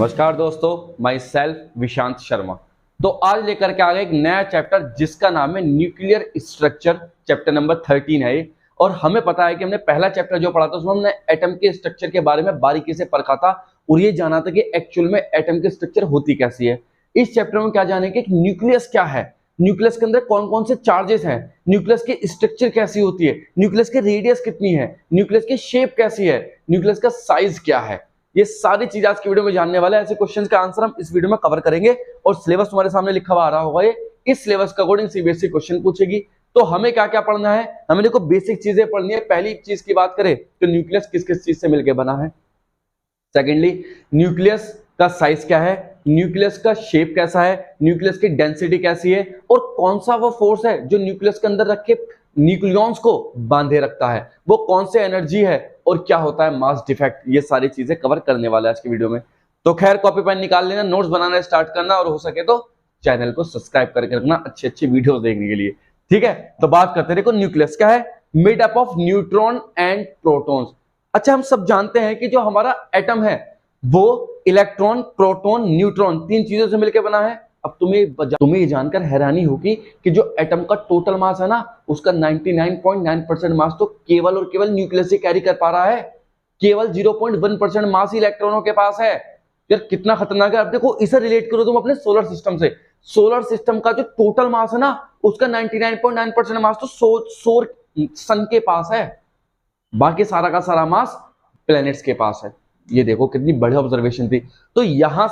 नमस्कार दोस्तों, my self Vishant Sharma. तो आज लेकर के आ गए एक नया चैप्टर जिसका नाम है न्यूक्लियर स्ट्रक्चर। चैप्टर नंबर 13 है ये। और हमें पता है कि हमने पहला चैप्टर जो पढ़ा था उसमें हमने एटम के स्ट्रक्चर के बारे में बारीकी से परखा था और ये जाना था कि एक्चुअल में एटम की स्ट्रक्चर होती कैसी है। इस चैप्टर में क्या जानेंगे कि न्यूक्लियस क्या है, न्यूक्लियस के अंदर कौन कौन से चार्जेस हैं, न्यूक्लियस की स्ट्रक्चर कैसी होती है, न्यूक्लियस की रेडियस कितनी है, न्यूक्लियस की शेप कैसी है, न्यूक्लियस का साइज क्या है। ये सारी चीज आज की वीडियो में जानने वाले हैं। ऐसे क्वेश्चंस का आंसर हम इस वीडियो में कवर करेंगे और सिलेबस तुम्हारे सामने लिखा हुआ आ रहा होगा। ये इस सिलेबस के अकॉर्डिंग सीबीएसई क्वेश्चन पूछेगी। तो हमें क्या क्या पढ़ना है, हमें देखो बेसिक चीजें पढ़नी है। पहली चीज की बात करें तो न्यूक्लियस किस किस चीज से मिलकर बना है। सेकेंडली, न्यूक्लियस का साइज क्या है, न्यूक्लियस का शेप कैसा है, न्यूक्लियस की डेंसिटी कैसी है और कौन सा वो फोर्स है जो न्यूक्लियस के अंदर रखे न्यूक्लियॉन्स को बांधे रखता है, वो कौन से एनर्जी है और क्या होता है मास डिफेक्ट। ये सारी चीजें कवर करने वाले आज की वीडियो में। तो खैर कॉपी पेन निकाल लेना, नोट्स बनाना स्टार्ट करना और हो सके तो चैनल को सब्सक्राइब करके रखना अच्छे अच्छे वीडियोस देखने के लिए। ठीक है, तो बात करते हैं। देखो न्यूक्लियस क्या है, made up of neutron and protons. अच्छा, हम सब जानते हैं कि जो हमारा एटम है वो इलेक्ट्रॉन, प्रोटॉन, न्यूट्रॉन तीन चीजों से मिलकर बना है। अब तुम्हें ये जानकर हैरानी होगी कि जो एटम का टोटल मास है ना, उसका 99.9% मास तो केवल और केवल न्यूक्लियस से कैरी कर पा रहा है। केवल 0.1% मास ही इलेक्ट्रॉनों के पास है। यार कितना खतरनाक है। अब देखो इसे रिलेट करो तुम अपने सोलर सिस्टम से। सोलर सिस्टम का जो टोटल मास है ना, उसका 99.9% मास तो सोर सन के पास है। बाकी सारा का सारा मास प्लैनेट्स के पास है। ये देखो कितनी बड़ी ऑब्जर्वेशन थी। तो यहां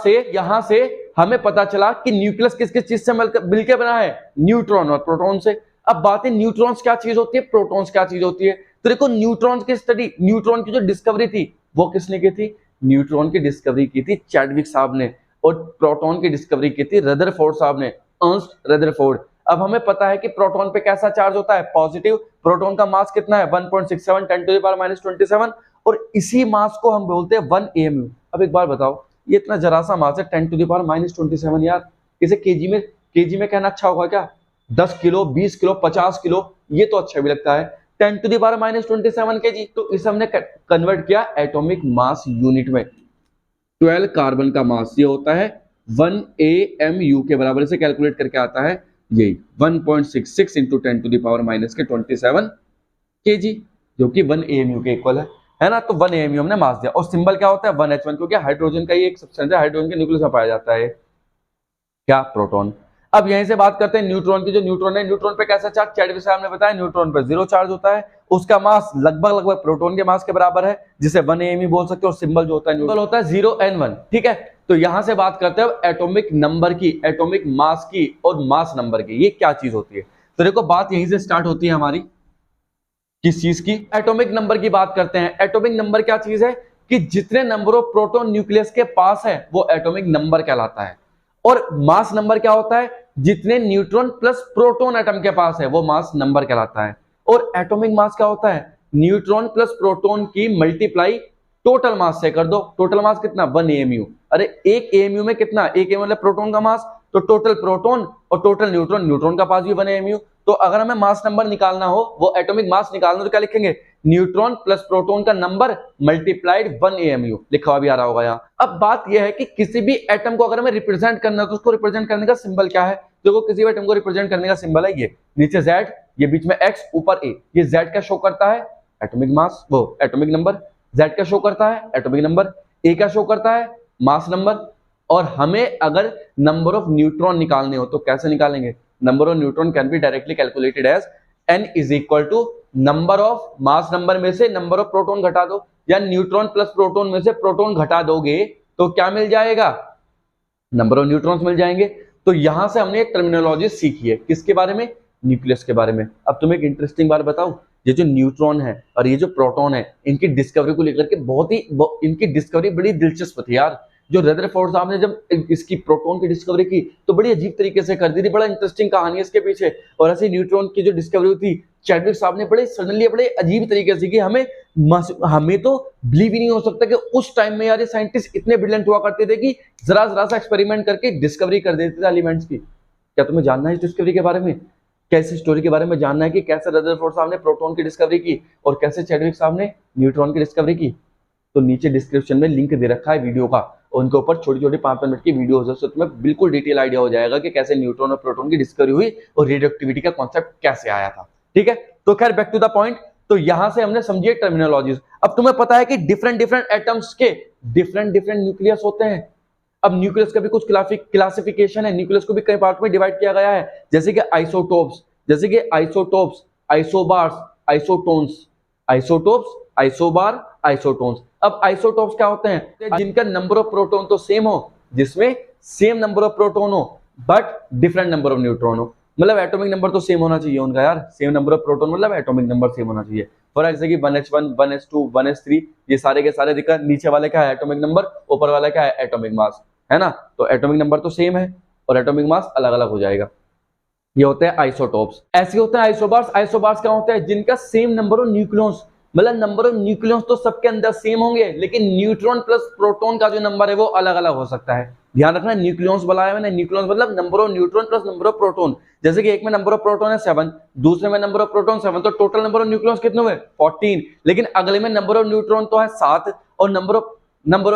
से हमें पता चला कि न्यूक्लियस किस किस चीज से मिलकर बना है, न्यूट्रॉन और प्रोटॉन से। अब बात है न्यूट्रॉन्स क्या चीज होती है, प्रोटॉन्स क्या चीज होती है। तो देखो न्यूट्रॉन की स्टडी, न्यूट्रॉन की जो डिस्कवरी थी वो किसने की थी, न्यूट्रॉन की डिस्कवरी की थी चैडविक साहब ने। और प्रोटॉन की डिस्कवरी की थी रदरफोर्ड साहब ने, अर्नस्ट रदरफोर्ड। अब हमें पता है कि प्रोटॉन पे कैसा चार्ज होता है, पॉजिटिव। प्रोटॉन का मास कितना है, 1.67 10⁻⁻27 और इसी मास को हम बोलते हैं 1 AMU। अब एक बार बताओ, ये इतना जरा सा मास है 10⁻⁻27 यार, इसे केजी में कहना अच्छा होगा क्या, 10 किलो, 20 किलो, 50 किलो, ये तो अच्छा भी लगता है। 10⁻⁻27 kg, तो इसे हमने कन्वर्ट किया एटॉमिक मास यूनिट में। 12 कार्बन का मास ये होता है 1 AMU के बराबर। इसे कैलकुलेट करके आता है यही 1.66 इंटू 10⁻⁻27 kg, जो कि 1 AMU के इक्वल है ना। तो 1 AMU हमने मास दिया। और सिंबल क्या होता है, 1H1, क्योंकि हाइड्रोजन का ही एक सब्सटेंस है, हाइड्रोजन के न्यूक्लियस में पाया जाता है क्या, प्रोटॉन। अब यहीं से बात करते हैं न्यूट्रॉन की। जो न्यूट्रॉन है, न्यूट्रॉन पे कैसा चार्ज, चैडविक साहब ने बताया न्यूट्रॉन पे 0 चार्ज होता है। उसका मास लगभग प्रोटॉन के मास के बराबर है, जिसे 1 AMU बोल सकते हो। और सिंबल जो होता है, सिंबल होता है 0N1। ठीक है, तो यहां से बात करते हैं एटॉमिक नंबर की, एटॉमिक मास की और मास नंबर की। ये क्या चीज होती है, तो देखो बात यहीं से स्टार्ट होती है हमारी, किस चीज की, एटॉमिक नंबर की बात करते हैं। एटॉमिक नंबर क्या चीज है कि जितने नंबर ऑफ प्रोटॉन न्यूक्लियस के पास है वो एटॉमिक नंबर कहलाता है। और मास नंबर क्या होता है, जितने न्यूट्रॉन प्लस प्रोटॉन एटम के पास है वो मास नंबर कहलाता है। और एटॉमिक मास क्या होता है, न्यूट्रॉन प्लस प्रोटॉन की मल्टीप्लाई टोटल मास से कर दो। टोटल मास कितना, 1 AMU। अरे 1 AMU में कितना, 1 AMU मतलब प्रोटॉन का मास, तो टोटल प्रोटॉन और टोटल न्यूट्रॉन, न्यूट्रॉन का पास भी 1 AMU। तो अगर हमें मास नंबर निकालना हो, वो एटॉमिक मास निकालना, तो क्या लिखेंगे, न्यूट्रॉन प्लस प्रोटॉन का नंबर मल्टीप्लाइड 1 AMU, लिखा हुआ भी आ रहा होगा यहाँ। अब बात यह है कि किसी भी एटम को अगर हमें रिप्रेजेंट करना है तो उसको रिप्रेजेंट करने का सिंबल क्या है। देखो किसी भी एटम को रिप्रेजेंट करने का सिंबल है ये, नीचे Z, ये बीच में X, ऊपर A। ये Z का शो करता है एटॉमिक मास, वो एटॉमिक नंबर। Z का शो करता है एटॉमिक नंबर, A का शो करता है मास नंबर। और हमें अगर नंबर ऑफ न्यूट्रॉन निकालने हो तो कैसे निकालेंगे, number of neutron can be directly calculated as N is equal to number of mass number में से नंबर ऑफ प्रोटॉन घटा दो, या न्यूट्रॉन प्लस प्रोटॉन में से प्रोटॉन घटा दोगे तो क्या मिल जाएगा, नंबर ऑफ न्यूट्रॉन्स मिल जाएंगे। तो यहां से हमने एक टर्मिनोलॉजी सीखी है, किसके बारे में, न्यूक्लियस के बारे में। अब तुम्हें एक इंटरेस्टिंग बात बताऊं, ये जो न्यूट्रॉन है और ये जो प्रोटॉन है, इनकी डिस्कवरी को लेकर के इनकी डिस्कवरी बड़ी दिलचस्प थी यार। जो रदरफोर्ड साहब ने जब इसकी प्रोटॉन की डिस्कवरी की तो बड़ी अजीब तरीके से कर दी थी, बड़ा इंटरेस्टिंग कहानी है इसके पीछे। और ऐसे न्यूट्रॉन की जो डिस्कवरी हुई थी चैडविक साहब ने बड़े सडनली, बड़े अजीब तरीके से की। हमें तो बिलीव ही नहीं हो सकता कि उस टाइम में यार ये साइंटिस्ट इतने ब्रिलियंट हुआ करते थे कि जरा सा एक्सपेरिमेंट करके डिस्कवरी कर देते थे एलिमेंट्स की। क्या तुम्हें जानना है इस डिस्कवरी के बारे में, कैसी स्टोरी के बारे में जानना है कि कैसे रदरफोर्ड साहब ने प्रोटॉन की डिस्कवरी की और कैसे चैडविक साहब ने न्यूट्रॉन की डिस्कवरी की। तो नीचे डिस्क्रिप्शन में लिंक दे रखा है वीडियो का, उनके ऊपर छोटी छोटी 5-5 मिनट की वीडियोस है, उससे तुम्हें बिल्कुल डिटेल आइडिया हो जाएगा कि कैसे न्यूट्रॉन और प्रोटॉन की डिस्कवरी हुई और रेडियोएक्टिविटी का कॉन्सेप्ट कैसे आया था। ठीक है, तो खैर बैक टू द पॉइंट। तो यहां से हमने समझिए टर्मिनोलॉजीज। अब तुम्हें पता है कि डिफरेंट डिफरेंट एटम्स के डिफरेंट डिफरेंट न्यूक्लियस होते हैं। अब न्यूक्लियस का भी कुछ क्लासिफिकेशन है, न्यूक्लियस को भी कई पार्ट में डिवाइड किया गया है, जैसे कि आइसोटोप्स, आइसोबार्स, आइसोबार, आइसोटोन्स। अब आइसोटोप्स क्या होते हैं? जिनका नंबर ऑफ प्रोटॉन तो सेम हो, जिसमें सेम नंबर ऑफ प्रोटॉन हो but different number of neutron हो। मतलब एटॉमिक नंबर तो सेम होना चाहिए उनका यार, सेम नंबर ऑफ प्रोटॉन मतलब एटॉमिक नंबर सेम होना चाहिए। For example 1s1, 1s2, 1s3 ये सारे के सारे दिक्कत, नीचे वाले क्या है एटॉमिक नंबर, ऊपर वाला क्या है एटॉमिक मास, है ना। तो एटॉमिक नंबर तो सेम है और एटॉमिक मास अलग अलग हो जाएगा। ये होते हैं आइसोटोप्स। ऐसे होते हैं आइसोबार्स। आइसोबार्स क्या होते हैं? जिनका सेम नंबर ऑफ न्यूक्लियॉन्स, मतलब नंबर ऑफ न्यूक्लियॉन्स तो सबके अंदर सेम होंगे, लेकिन न्यूट्रॉन प्लस प्रोटॉन का जो नंबर है वो अलग अलग हो सकता है। ध्यान रखना, न्यूक्लियॉन्स बोला है मैंने, न्यूक्लियॉन्स मतलब number of neutron plus number of proton. जैसे कि एक में नंबर ऑफ प्रोटॉन है 7, दूसरे में नंबर ऑफ प्रोटॉन 7, तो टोटल नंबर ऑफ न्यूक्लियॉन्स कितने हुए? 14। लेकिन अगले में नंबर ऑफ न्यूट्रॉन तो है 7 और नंबर ऑफ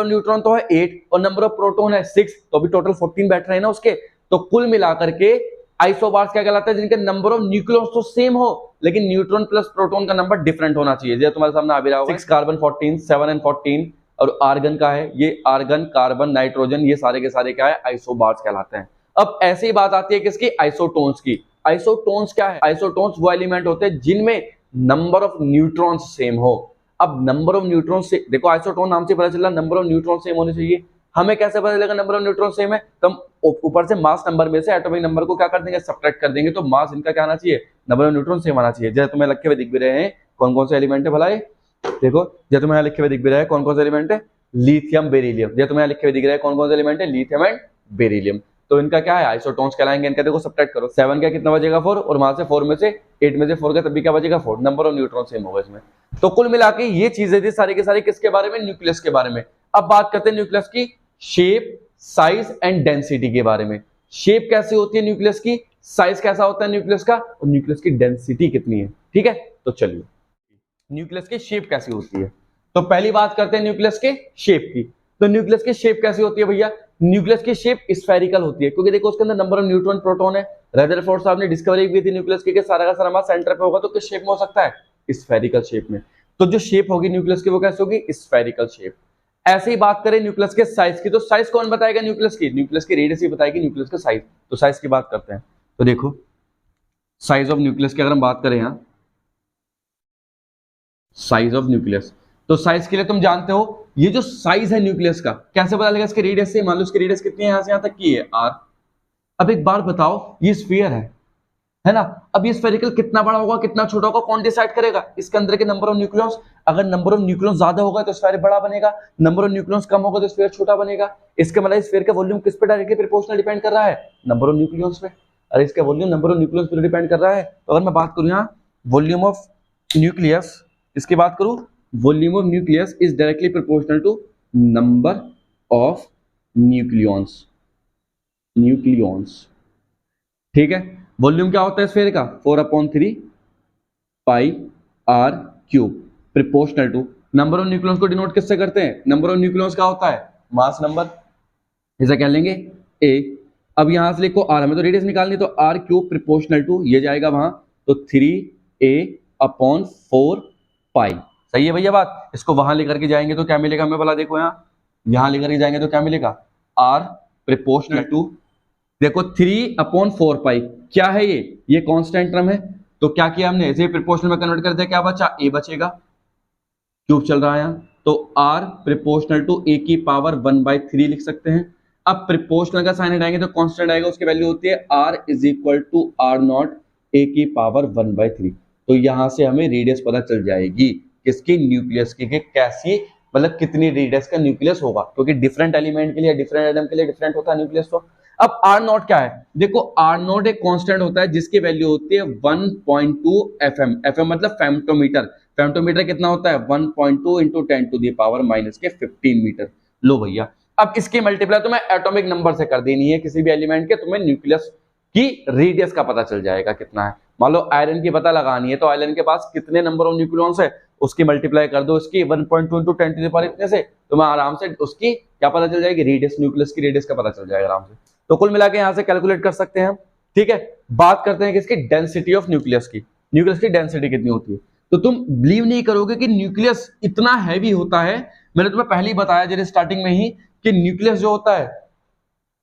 न्यूट्रॉन तो है 8 और नंबर ऑफ प्रोटॉन है 6, तो अभी टोटल 14 बैठ रहे हैं ना उसके। तो कुल मिलाकर के आइसोबार्स क्या कहलाता है? जिनके नंबर ऑफ न्यूक्लियॉन्स तो सेम हो लेकिन न्यूट्रॉन प्लस प्रोटॉन का नंबर डिफरेंट होना चाहिए। जैसे तुम्हारे सामने आ भी रहा होगा 6 कार्बन 14, 7 and 14, और आर्गन का है ये, आर्गन, कार्बन, नाइट्रोजन, ये सारे के सारे क्या है? आइसोबार्स कहलाते हैं। अब ऐसी ही बात आती है किसकी? आइसोटोन्स की। आइसोटोन्स क्या है? आइसोटोन्स वो एलिमेंट होते हैं जिनमें नंबर ऑफ न्यूट्रॉन्स सेम हो। अब नंबर ऑफ न्यूट्रॉन से देखो, आइसोटोन नाम से पता चला नंबर ऑफ न्यूट्रॉन सेम होने चाहिए। हमें कैसे पता चलेगा नंबर ऑफ न्यूट्रॉन सेम है? तो हम ऊपर से मास नंबर में से एटॉमिक नंबर को क्या कर देंगे? सब्ट्रैक्ट कर देंगे। तो मास इनका क्या आना चाहिए? नंबर ऑफ न्यूट्रॉन सेम आना चाहिए। जैसे तुम्हें लिखे हुए दिख भी रहे हैं कौन कौन से एलिमेंट है भला ये देखो, जैसे तुम्हें लिखे हुए दिख भी रहा है कौन कौन से एलिमेंट है? Lithium, beryllium. जैसे तुम्हें लिखे हुए दिख रहा है कौन कौन से एलिमेंट है? Lithium and beryllium. तो इनका क्या है? आइसोटोन्स कहलाएंगे। इनका देखो सब्ट्रैक्ट करो, 7 का कितना बचेगा? 4, और वहां से 4 में से 8 में से 4 का तब भी क्या बचेगा? 4। नंबर ऑफ न्यूट्रॉन सेम होगा इसमें। तो कुल मिला के ये चीजें थी सारी की सारी किसके बारे में? न्यूक्लियस के बारे में। अब बात करते हैं न्यूक्लियस की शेप, साइज एंड डेंसिटी के बारे में। शेप कैसी होती है न्यूक्लियस की, साइज कैसा होता है न्यूक्लियस का, और न्यूक्लियस की डेंसिटी कितनी है। ठीक है, तो चलिए न्यूक्लियस की शेप कैसी होती है। तो पहली बात करते हैं न्यूक्लियस के शेप की। तो न्यूक्लियस की शेप कैसी होती है भैया? न्यूक्लियस की शेप स्फेरिकल होती है, क्योंकि देखो उसके अंदर नंबर ऑफ न्यूट्रॉन प्रोटॉन है। रदरफोर्ड साहब ने डिस्कवरी की थी न्यूक्लियस की कि सारा का सारा मास सेंटर पे होगा, तो किस शेप में हो सकता है? स्फेरिकल शेप में। तो जो शेप होगी न्यूक्लियस की वो कैसे होगी? Spherical shape. ऐसे ही बात करें न्यूक्लियस के साइज की, तो साइज कौन बताएगा न्यूक्लियस की? न्यूक्लियस की रेडियस ही बताएगी न्यूक्लियस का साइज। तो साइज की बात करते हैं। तो देखो साइज ऑफ न्यूक्लियस की अगर हम बात करें, यहां साइज ऑफ न्यूक्लियस, तो साइज के लिए तुम जानते हो ये जो साइज है न्यूक्लियस का कैसे पता लगेगा? इसके रेडियस से। मान लो इसकी रेडियस कितनी है? यहां से यहां तक की है r। अब एक बार बताओ, ये स्फीयर है ना। अब ये स्फेरिकल कितना बड़ा होगा कितना छोटा होगा कौन डिसाइड करेगा? इसके अंदर के नंबर ऑफ न्यूक्लियॉन्स। अगर नंबर ऑफ न्यूक्लियॉन्स ज्यादा होगा तो स्फीयर बड़ा बनेगा, नंबर ऑफ न्यूक्लियॉन्स कम होगा तो स्फीयर छोटा बनेगा। इसके मतलब स्फीयर का वॉल्यूम किस पे डायरेक्टली प्रोपोर्शनल डिपेंड कर रहा है? नंबर ऑफ न्यूक्लियॉन्स पे। अरे इसका वॉल्यूम नंबर ऑफ न्यूक्लियॉन्स पे डिपेंड कर रहा है। तो अगर मैं बात करूं यहां वॉल्यूम ऑफ न्यूक्लियस, इसकी बात करूं, volume of nucleus is directly proportional to number of nucleons. ठीक है, वॉल्यूम क्या होता है स्फीयर का? 4/3 pi r cube, proportional to number of nucleons को डिनोट किससे करते हैं? नंबर ऑफ न्यूक्लियॉन्स क्या होता है? मास नंबर, इसे कह लेंगे a। अब यहां से लिखो r, हमें तो रेडियस निकालनी, तो r क्यूब प्रोपोर्शनल टू, ये जाएगा वहां, तो 3a/4 पाई। सही है भैया बात। इसको वहां लेकर के जाएंगे तो क्या मिलेगा हमें भला? देखो यहां लेकर के जाएंगे तो क्या मिलेगा? r प्रोपोर्शनल टू, देखो 3/4 पाई क्या है? ये कांस्टेंट टर्म है। तो क्या किया हमने? इसे प्रोपोर्शनल में कन्वर्ट कर दिया, क्या बचा? a बचेगा, क्यूब चल रहा है यहाँ, तो r प्रोपोर्शनल टू a की पावर 1/3 लिख सकते हैं। अब प्रोपोर्शनल का साइन हटाएंगे तो कांस्टेंट आएगा, उसकी वैल्यू होती है r is equal to r0 a की पावर 1/3। तो यहां से हमें रेडियस पता चल जाएगी किसकी? न्यूक्लियस की, कैसी, मतलब कितनी रेडियस का न्यूक्लियस होगा, क्योंकि डिफरेंट एलिमेंट के लिए, डिफरेंट एटम के लिए डिफरेंट होता है न्यूक्लियस। तो अब r0 क्या है? देखो r0 एक कांस्टेंट होता है जिसकी वैल्यू होती है 1.2 fm। fm मतलब फेम्टोमीटर। फेम्टोमीटर कितना होता है? 1.2 into 10 to the power minus के 15 मीटर। लो भैया, अब इसकी मल्टीप्लाई तुम्हें एटॉमिक नंबर से कर देनी है किसी भी एलिमेंट के, तुम्हें न्यूक्लियस की रेडियस का पता चल जाएगा कितना है। मान लो आयरन की पता लगानी है तो आयरन के पास कितने नंबर ऑफ न्यूक्लियॉन्स है, उसकी मल्टीप्लाई कर दो उसकी 1.2 into 10 to the power इतने से, तो मैं आराम से उसकी क्या पता चल जाएगी, रेडियस, न्यूक्लियस की रेडियस का पता चल जाएगा आराम से। तो कुल मिला के यहाँ से कैलकुलेट कर सकते हैं हम। ठीक है, बात करते हैं किसकी, डेंसिटी ऑफ न्यूक्लियस की। न्यूक्लियस की डेंसिटी कितनी होती है, तो तुम बिलीव नहीं करोगे कि न्यूक्लियस इतना हैवी होता है। मैंने तुम्हें पहले ही बताया जैसे स्टार्टिंग में ही कि न्यूक्लियस जो होता है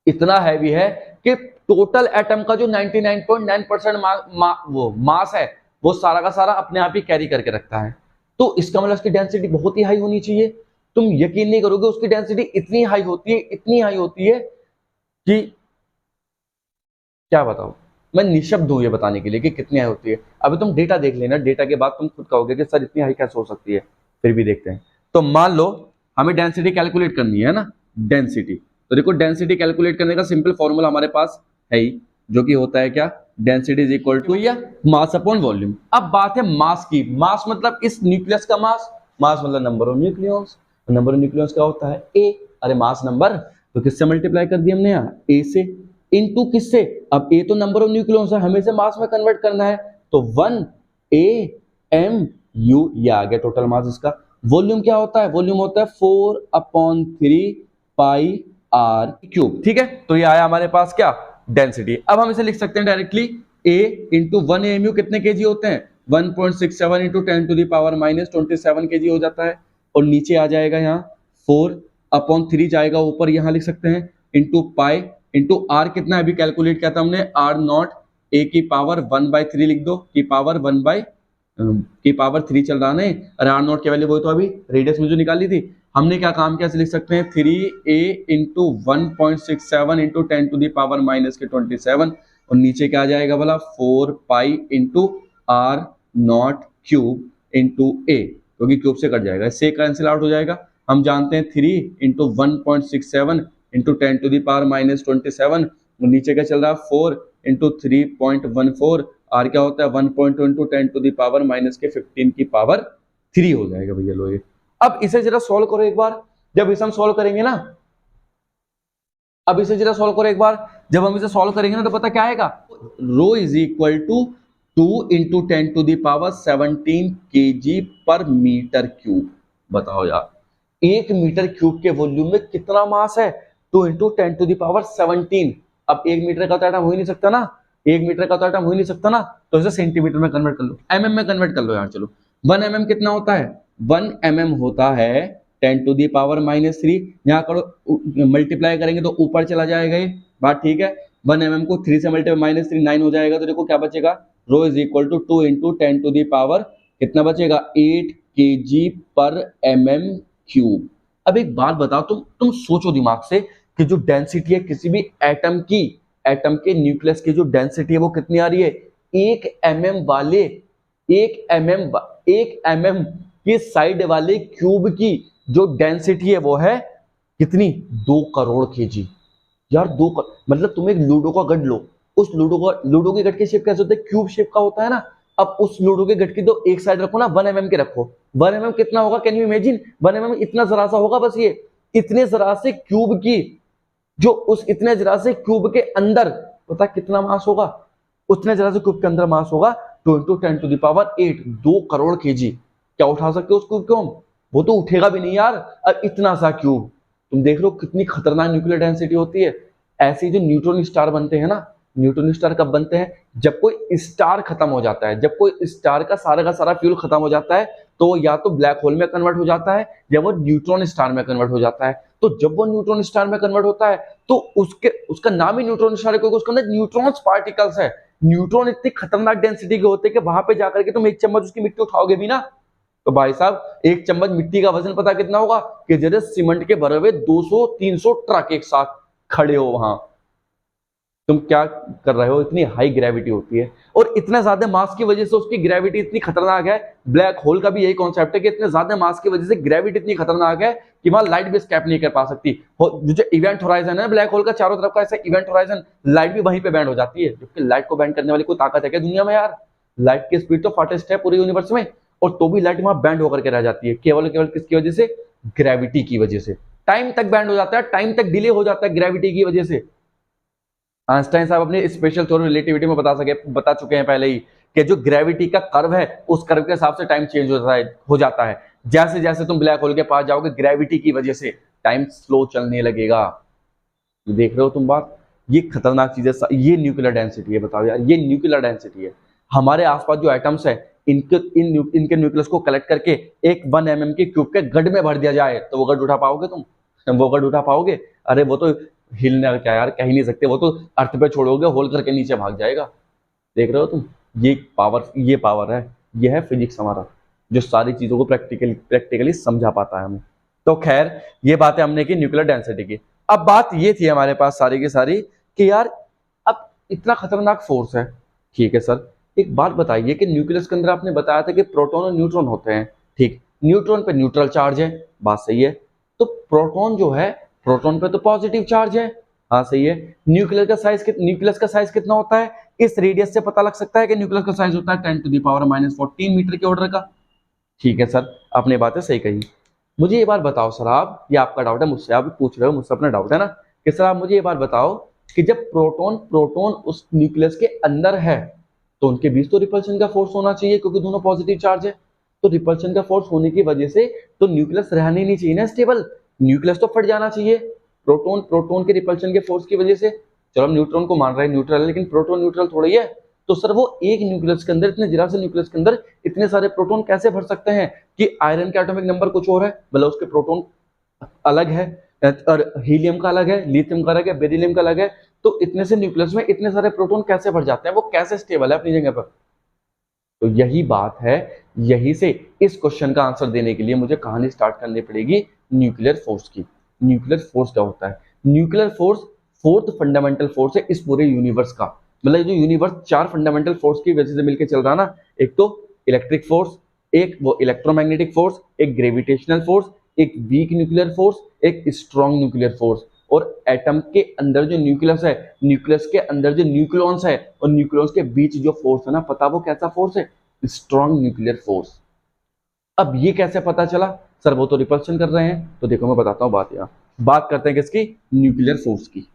इतना हैवी है कि टोटल एटम का जो 99.9% वो मास है वो सारा का सारा अपने आप ही कैरी करके रखता है। तो इसका मतलब उसकी डेंसिटी बहुत ही हाई होनी चाहिए। तुम यकीन नहीं करोगे उसकी डेंसिटी इतनी हाई होती है, इतनी हाई होती है कि क्या बताऊं, मैं निशब्द हूं ये बताने के लिए कि कितनी हाई होती है। अभी तुम डेटा देख लेना, डेटा के बाद तुम खुद कहोगे कि सर इतनी हाई कैसे हो सकती है। फिर भी देखते हैं। तो मान लो हमें डेंसिटी कैलकुलेट करनी है ना, डेंसिटी। तो देखो डेंसिटी कैलकुलेट करने का सिंपल फॉर्मूला हमारे पास है ही, जो कि होता है क्या, डेंसिटी इज इक्वल टू या मास अपॉन वॉल्यूम। अब बात है मास की। मास मतलब इस न्यूक्लियस का मास, मास मतलब number of nucleons. Number of nucleons क्या होता है, ए। अरे मास नंबर, तो किससे मल्टीप्लाई कर दिया हमने यहाँ, ए से, इनटू किससे, अब ए तो नंबर ऑफ न्यूक्लियॉन्स है, हमें इसे मास में कन्वर्ट करना है, तो 1 ए एम यू, ये आ गया टोटल मास इसका। वॉल्यूम क्या होता है, वॉल्यूम होता है 4/3 पाई आर क्यूब। ठीक है, तो ये आया हमारे पास क्या, डेंसिटी। अब हम इसे लिख सकते हैं डायरेक्टली, ए इंटू 1 एमयू कितने केजी होते हैं, 1.67 into 10 to the power -27 KG हो जाता है। और नीचे आ जाएगा यहाँ 4/3 जाएगा ऊपर, यहाँ लिख सकते हैं, इंटू पाई इंटू आर कितना है, अभी कैलकुलेट किया था हमने, आर नॉट ए की पावर 1/3 लिख दो, की पावर 3 चल रहा नहीं, अरे आर नॉट की वैल्यू वो तो अभी रेडियस में जो निकाली थी हमने, क्या काम किया, लिख सकते हैं 3a into 1.67 into 10 to the power -27, और नीचे क्या आ जाएगा बोला, 4 pi into r naught cube into a, क्योंकि क्यूब से कट जाएगा, इससे कैंसिल आउट हो जाएगा। हम जानते हैं 3 into 1.67 into 10 to the power -27, और नीचे क्या चल रहा है 4 इंटू 3.14, आर क्या होता है 1.2 इंटू 10 टू द पावर -15 की पावर 3 हो जाएगा भैया लो ये। अब इसे जरा सॉल्व करो एक बार। जब इसे हम सॉल्व करेंगे ना, अब इसे जरा सॉल्व करो एक बार, जब हम इसे सॉल्व करेंगे ना तो पता क्या आएगा, rho is equal to 2 into 10 to the power 17 kg per metre cube. बताओ यार, 1 मीटर क्यूब के वॉल्यूम में कितना मास है, 2 इंटू 10 टू द पावर 17। अब 1 मीटर का तो एटम हो ही नहीं सकता ना, 1 मीटर का तो एटम हो ही नहीं सकता ना, तो इसे सेंटीमीटर में कन्वर्ट कर लो, एमएम में कन्वर्ट कर लो यार। चलो 1 mm कितना होता है, 1 mm होता है 10 टू दी पावर -3, यहाँ करो मल्टीप्लाई करेंगे तो ऊपर चला जाएगा ये बात, ठीक है। 1 mm को 3 से मल्टीप्लाई -3 9 हो जाएगा, तो देखो क्या बचेगा, rho is equal to 2 into 10 to the power कितना बचेगा, 8 केजी पर mm क्यूब। अब एक बात बताओ, तुम सोचो दिमाग से कि जो डेंसिटी है किसी भी एटम की, एटम के न्यूक्लियस की जो डेंसिटी है वो कितनी आ रही है, 1 mm वाले 1 mm की साइड वाले क्यूब की जो डेंसिटी है वो है कितनी, 2 करोड़ केजी। यार मतलब तुम एक लूडो का गढ़ लो, उस लूडो के गढ़ की शेप कैसे होता है, क्यूब शेप का होता है ना। अब उस लूडो के गढ़ की तो एक साइड रखो ना, 1 mm के रखो, 1 mm कितना होगा, कैन यू इमेजिन, 1 mm इतना जरा सा होगा बस, ये इतने जरा से क्यूब की, जो उस इतने जरा से क्यूब के अंदर पता कितना मास होगा, उतने जरा से क्यूब के अंदर मास होगा 2 into 10 to the power 8, 2 crore KG. क्या उठा सकते हो उस क्यूब को हम, वो तो उठेगा भी नहीं यार। अब इतना सा क्यूब, तुम देख लो कितनी खतरनाक न्यूक्लियर डेंसिटी होती है। ऐसे ही जो न्यूट्रॉन स्टार बनते हैं ना, न्यूट्रॉन स्टार कब बनते हैं, जब कोई स्टार खत्म हो जाता है, जब कोई स्टार का सारा फ्यूल खत्म हो जाता है, तो या तो ब्लैक होल में कन्वर्ट हो जाता है या वो न्यूट्रॉन स्टार में कन्वर्ट हो जाता है। तो जब वो न्यूट्रॉन स्टार में कन्वर्ट होता है तो उसका नाम ही न्यूट्रॉन स्टार है, क्योंकि उसके अंदर न्यूट्रॉन्स पार्टिकल्स है। न्यूट्रॉन इतनी खतरनाक डेंसिटी के होते हैं कि वहां पे जाकर के तुम 1 चम्मच उसकी मिट्टी उठाओगे भी ना, तो भाई साहब 1 चम्मच मिट्टी का वजन पता कितना होगा, कि जैसे सीमेंट के भरे हुए 200-300 ट्रक एक साथ खड़े हो वहां। तुम क्या कर रहे हो, इतनी हाई ग्रेविटी होती है, और इतने ज्यादा मास की वजह से उसकी ग्रेविटी इतनी खतरनाक है। ब्लैक होल का भी यही कॉन्सेप्ट है कि इतने ज्यादा मास की वजह से ग्रेविटी इतनी खतरनाक है कि वहां लाइट भी स्कैप नहीं कर पा सकती। जो इवेंट होराइजन है ब्लैक होल का, चारों तरफ का ऐसा इवेंट होराइजन, लाइट भी वहीं पे बैंड हो जाती है, जबकि लाइट को बैंड करने वाली कोई ताकत है क्या दुनिया में यार। लाइट की स्पीड तो फास्टेस्ट है पूरे यूनिवर्स में, और तो भी लाइट वहां बैंड होकर के रह जाती है, केवल किसकी वजह से, ग्रेविटी की वजह से। टाइम तक बैंड हो जाता है, टाइम तक डिले हो जाता है ग्रेविटी की वजह से। आइंस्टाइन साहब अपने स्पेशल थ्योरी रिलेटिविटी में बता चुके हैं पहले ही कि जो ग्रेविटी का कर्व है उस कर्व के हिसाब से टाइम चेंज हो जाता है। जैसे जैसे तुम ब्लैक होल के पास जाओगे ग्रेविटी की वजह से टाइम स्लो चलने लगेगा। देख रहे हो तुम बात, ये खतरनाक चीज है, ये न्यूक्लियर डेंसिटी है। बताओ यार, ये न्यूक्लियर डेंसिटी है। हमारे आसपास जो एटम्स है इनके न्यूक्लियस को कलेक्ट करके एक 1 mm के क्यूब के गढ़ में भर दिया जाए तो वो गढ़ उठा पाओगे तुम? वो गढ़ उठा पाओगे? अरे वो तो हिलने क्या यार, कह ही नहीं सकते, वो तो अर्थ पे छोड़ोगे होल करके नीचे भाग जाएगा। देख रहे हो तुम, ये पावर है, ये है फिजिक्स हमारा, जो सारी चीजों को प्रैक्टिकली समझा पाता है हमें। तो खैर ये बातें हमने की न्यूक्लियर डेंसिटी की। अब बात ये थी हमारे पास सारी की सारी कि यार अब इतना खतरनाक फोर्स है, ठीक है सर, एक बात बताइए कि न्यूक्लियस के अंदर आपने बताया था कि प्रोटॉन और न्यूट्रॉन होते हैं, ठीक, न्यूट्रॉन पे न्यूट्रल चार्ज है, बात सही है, तो प्रोटॉन जो है प्रोटॉन पे तो पॉजिटिव चार्ज है, हाँ सही है। न्यूक्लियस का साइज कितना होता है? इस रेडियस से पता लग सकता है कि न्यूक्लियस का साइज होता है 10⁻⁻14 मीटर के ऑर्डर का। ठीक है सर, आपने बातें सही कही। मुझे ये बात बताओ सर, आप, ये आपका डाउट है, मुझसे आप पूछ रहे हो, मुझसे अपना डाउट है ना, कि सर आप मुझे ये बात बताओ कि जब प्रोटॉन उस न्यूक्लियस के अंदर है तो उनके बीच तो रिपल्शन का फोर्स होना चाहिए, क्योंकि दोनों पॉजिटिव चार्ज है। तो रिपल्शन का फोर्स होने की वजह से तो न्यूक्लियस रहने नहीं चाहिए ना स्टेबल, न्यूक्लियस तो फट जाना चाहिए प्रोटॉन के रिपल्शन के फोर्स की वजह से। चलो हम न्यूट्रॉन को मान रहे हैं न्यूट्रल है, लेकिन प्रोटॉन न्यूट्रल थोड़ा ही है। तो सर वो एक न्यूक्लियस के अंदर, इतने जरा से न्यूक्लियस के अंदर इतने सारे प्रोटॉन कैसे भर सकते हैं कि आयरन के एटॉमिक नंबर कुछ और है, भले उसके प्रोटॉन अलग है, और हीलियम का अलग है, लिथियम का अलग है, बेरिलियम का अलग है, तो इतने से न्यूक्लियस में इतने सारे प्रोटॉन कैसे भर जाते हैं, वो कैसे स्टेबल है अपनी जगह पर? तो यही बात है, यही से इस क्वेश्चन का आंसर देने के लिए मुझे कहानी स्टार्ट करनी पड़ेगी न्यूक्लियर फोर्स की। न्यूक्लियर फोर्स क्या होता है? Nuclear force fourth fundamental force है इस पूरे यूनिवर्स का। मतलब जो यूनिवर्स 4 फंडामेंटल फोर्स की वजह से मिलकर चल रहा ना, एक तो इलेक्ट्रिक फोर्स, एक वो इलेक्ट्रोमैग्नेटिक फोर्स, एक ग्रेविटेशनल फोर्स, एक वीक न्यूक्लियर फोर्स, एक स्ट्रॉन्ग न्यूक्लियर फोर्स। और एटम के अंदर जो न्यूक्लियस है, न्यूक्लियस के अंदर जो न्यूक्लियॉन्स है और न्यूक्लियॉन्स के बीच जो फोर्स है ना, पता वो कैसा फोर्स है? Strong nuclear force. अब ये कैसे पता चला? सर वो तो रिपल्शन कर रहे हैं। तो देखो मैं बताता हूं बात, यहां बात करते हैं किसकी? न्यूक्लियर फोर्स की।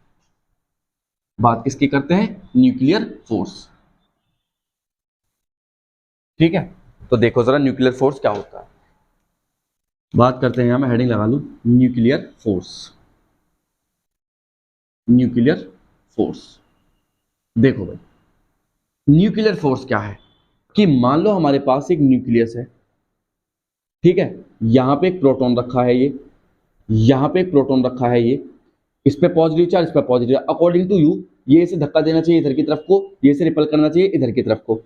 बात किसकी करते हैं? Nuclear force. ठीक है, तो देखो जरा न्यूक्लियर फोर्स क्या होता है। बात करते हैं, यहां मैं हेडिंग लगा लूं, न्यूक्लियर फोर्स। न्यूक्लियर फोर्स, देखो भाई न्यूक्लियर फोर्स क्या है कि मान लो हमारे पास एक न्यूक्लियस है, ठीक है, यहां पे एक प्रोटॉन रखा है, ये यहां पे एक प्रोटॉन रखा है, ये इस पे पॉजिटिव चार्ज, इस पे पॉजिटिव, अकॉर्डिंग टू यू ये इसे धक्का देना चाहिए इधर की तरफ को, ये इसे रिपल करना चाहिए इधर की तरफ को,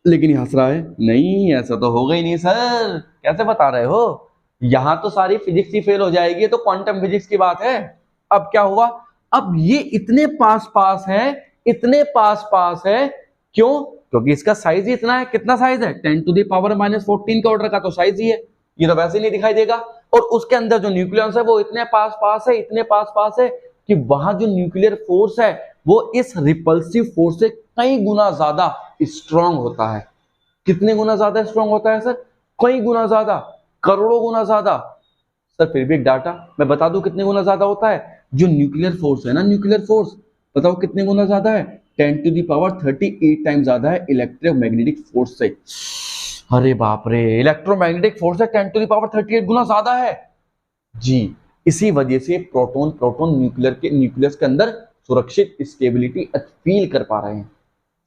लेकिन ये हंस रहा है, नहीं ऐसा तो होगा ही नहीं सर, कैसे बता रहे हो? यहां तो सारी फिजिक्स ही फेल हो जाएगी, तो क्वांटम फिजिक्स की बात है। अब क्या हुआ? अब ये इतने पास पास है, इतने पास पास है, क्यों? क्योंकि इसका साइज ही इतना है। कितना साइज है? 10⁻⁻14 का ऑर्डर का तो साइज ही है, ये तो वैसे ही नहीं दिखाई देगा। और उसके अंदर जो न्यूक्लियस है वो इतने पास पास है, इतने पास पास है कि वहां जो न्यूक्लियर फोर्स है वो इस रिपल्सिव फोर्स से कई गुना ज्यादा स्ट्रांग होता है। कितने गुना ज्यादा स्ट्रांग होता है सर? कई गुना ज्यादा, करोड़ों गुना ज्यादा। सर फिर भी एक डाटा मैं बता दूं कितने गुना ज्यादा होता है। जो न्यूक्लियर फोर्स है ना, न्यूक्लियर फोर्स, बताओ कितने गुना ज्यादा है? 10⁻38 टाइम ज्यादा है इलेक्ट्रोमैग्नेटिक फोर्स से। अरे बाप रे, इलेक्ट्रोमैग्नेटिक फोर्स है 10⁻38 गुना ज्यादा है जी। इसी वजह से प्रोटॉन न्यूक्लियस के अंदर सुरक्षित स्टेबिलिटी फील कर पा रहे हैं।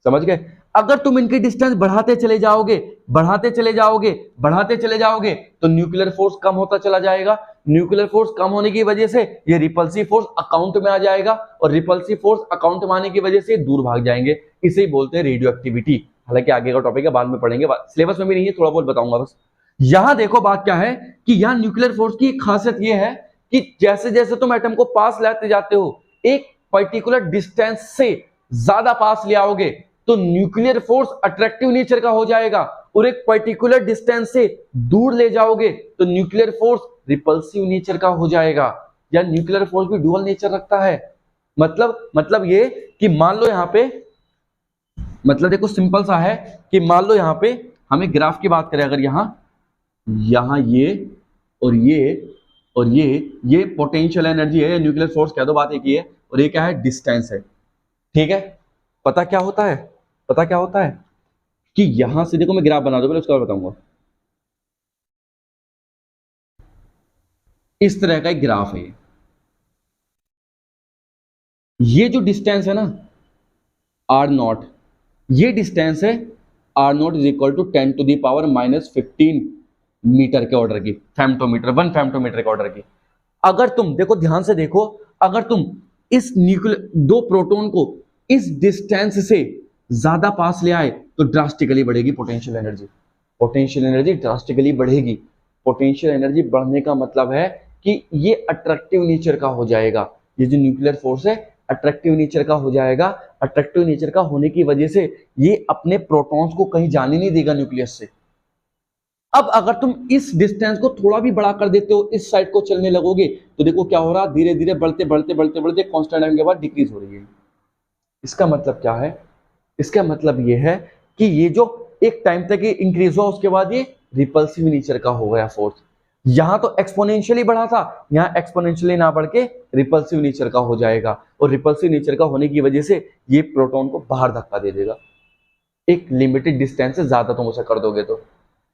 समझ गए? अगर तुम इनकी डिस्टेंस बढ़ाते चले जाओगे, बढ़ाते चले जाओगे, बढ़ाते चले जाओगे, तो न्यूक्लियर फोर्स कम होता चला जाएगा। न्यूक्लियर फोर्स कम होने की वजह से ये रिपल्सिव फोर्स अकाउंट में आ जाएगा, और रिपल्सिव फोर्स अकाउंट में आने की वजह से दूर भाग जाएंगे। इसे ही बोलते हैं रेडियो एक्टिविटी। हालांकि आगे का टॉपिक है, बाद में पढ़ेंगे, सिलेबस में भी नहीं है, थोड़ा बहुत बताऊंगा बस। यहां देखो बात क्या है कि यहां न्यूक्लियर फोर्स की खासियत यह है कि जैसे जैसे तुम एटम को पास लाते जाते हो, एक पर्टिकुलर डिस्टेंस से ज्यादा पास ले आओगे तो न्यूक्लियर फोर्स अट्रैक्टिव नेचर का हो जाएगा, और एक पर्टिकुलर डिस्टेंस से दूर ले जाओगे तो न्यूक्लियर फोर्स रिपल्सिव नेचर का हो जाएगा। या न्यूक्लियर फोर्स भी डुअल नेचर रखता है। मतलब ये कि मान लो यहां पे, मतलब देखो सिंपल सा है कि मान लो यहां पे हमें ग्राफ की बात करें, अगर यहां ये और ये पोटेंशियल एनर्जी है, न्यूक्लियर फोर्स कह दो, बात एक ही है, और ये क्या है? डिस्टेंस है। ठीक है, पता क्या होता है? पता क्या होता है कि यहां से देखो, मैं ग्राफ बना दूं, पहले उसका बताऊंगा। इस तरह का एक ग्राफ है ये जो डिस्टेंस है ना आर नॉट, ये डिस्टेंस है R naught is equal to 10⁻⁻15 metre के ऑर्डर की, फेम्टोमीटर, 1 फेम्टोमीटर के ऑर्डर की। अगर तुम देखो, ध्यान से देखो, अगर तुम इस न्यूक्लियर दो प्रोटॉन को इस डिस्टेंस से ज्यादा पास ले आए तो ड्रास्टिकली बढ़ेगी potential energy. Potential energy drastically बढ़ेगी। पोटेंशियल एनर्जी बढ़ने का मतलब है कि ये अट्रैक्टिव नेचर का हो जाएगा। ये जो न्यूक्लियर फोर्स है अट्रैक्टिव नेचर का हो जाएगा। अट्रैक्टिव नेचर का होने की वजह से ये अपने प्रोटॉन्स को कहीं जाने नहीं देगा न्यूक्लियस से। अब अगर तुम इस डिस्टेंस को थोड़ा भी बड़ा कर देते हो, इस साइड को चलने लगोगे, तो देखो क्या हो रहा, धीरे धीरे बढ़ते बढ़ते बढ़ते बढ़ते कांस्टेंट टाइम के बाद डिक्रीज हो रही है। इसका मतलब क्या है? इसका मतलब ये है कि ये जो एक टाइम तक ये इंक्रीज हुआ, उसके बाद ये रिपल्सिव नेचर का हो गया फोर्स। यहां तो एक्सपोनेंशियली बढ़ा था, यहां एक्सपोनेंशियली ना बढ़ के रिपल्सिव नेचर का हो जाएगा, और रिपल्सिव नेचर का होने की वजह से ये प्रोटॉन को बाहर धक्का दे देगा। एक लिमिटेड डिस्टेंस से ज्यादा तुम उसे कर दोगे तो,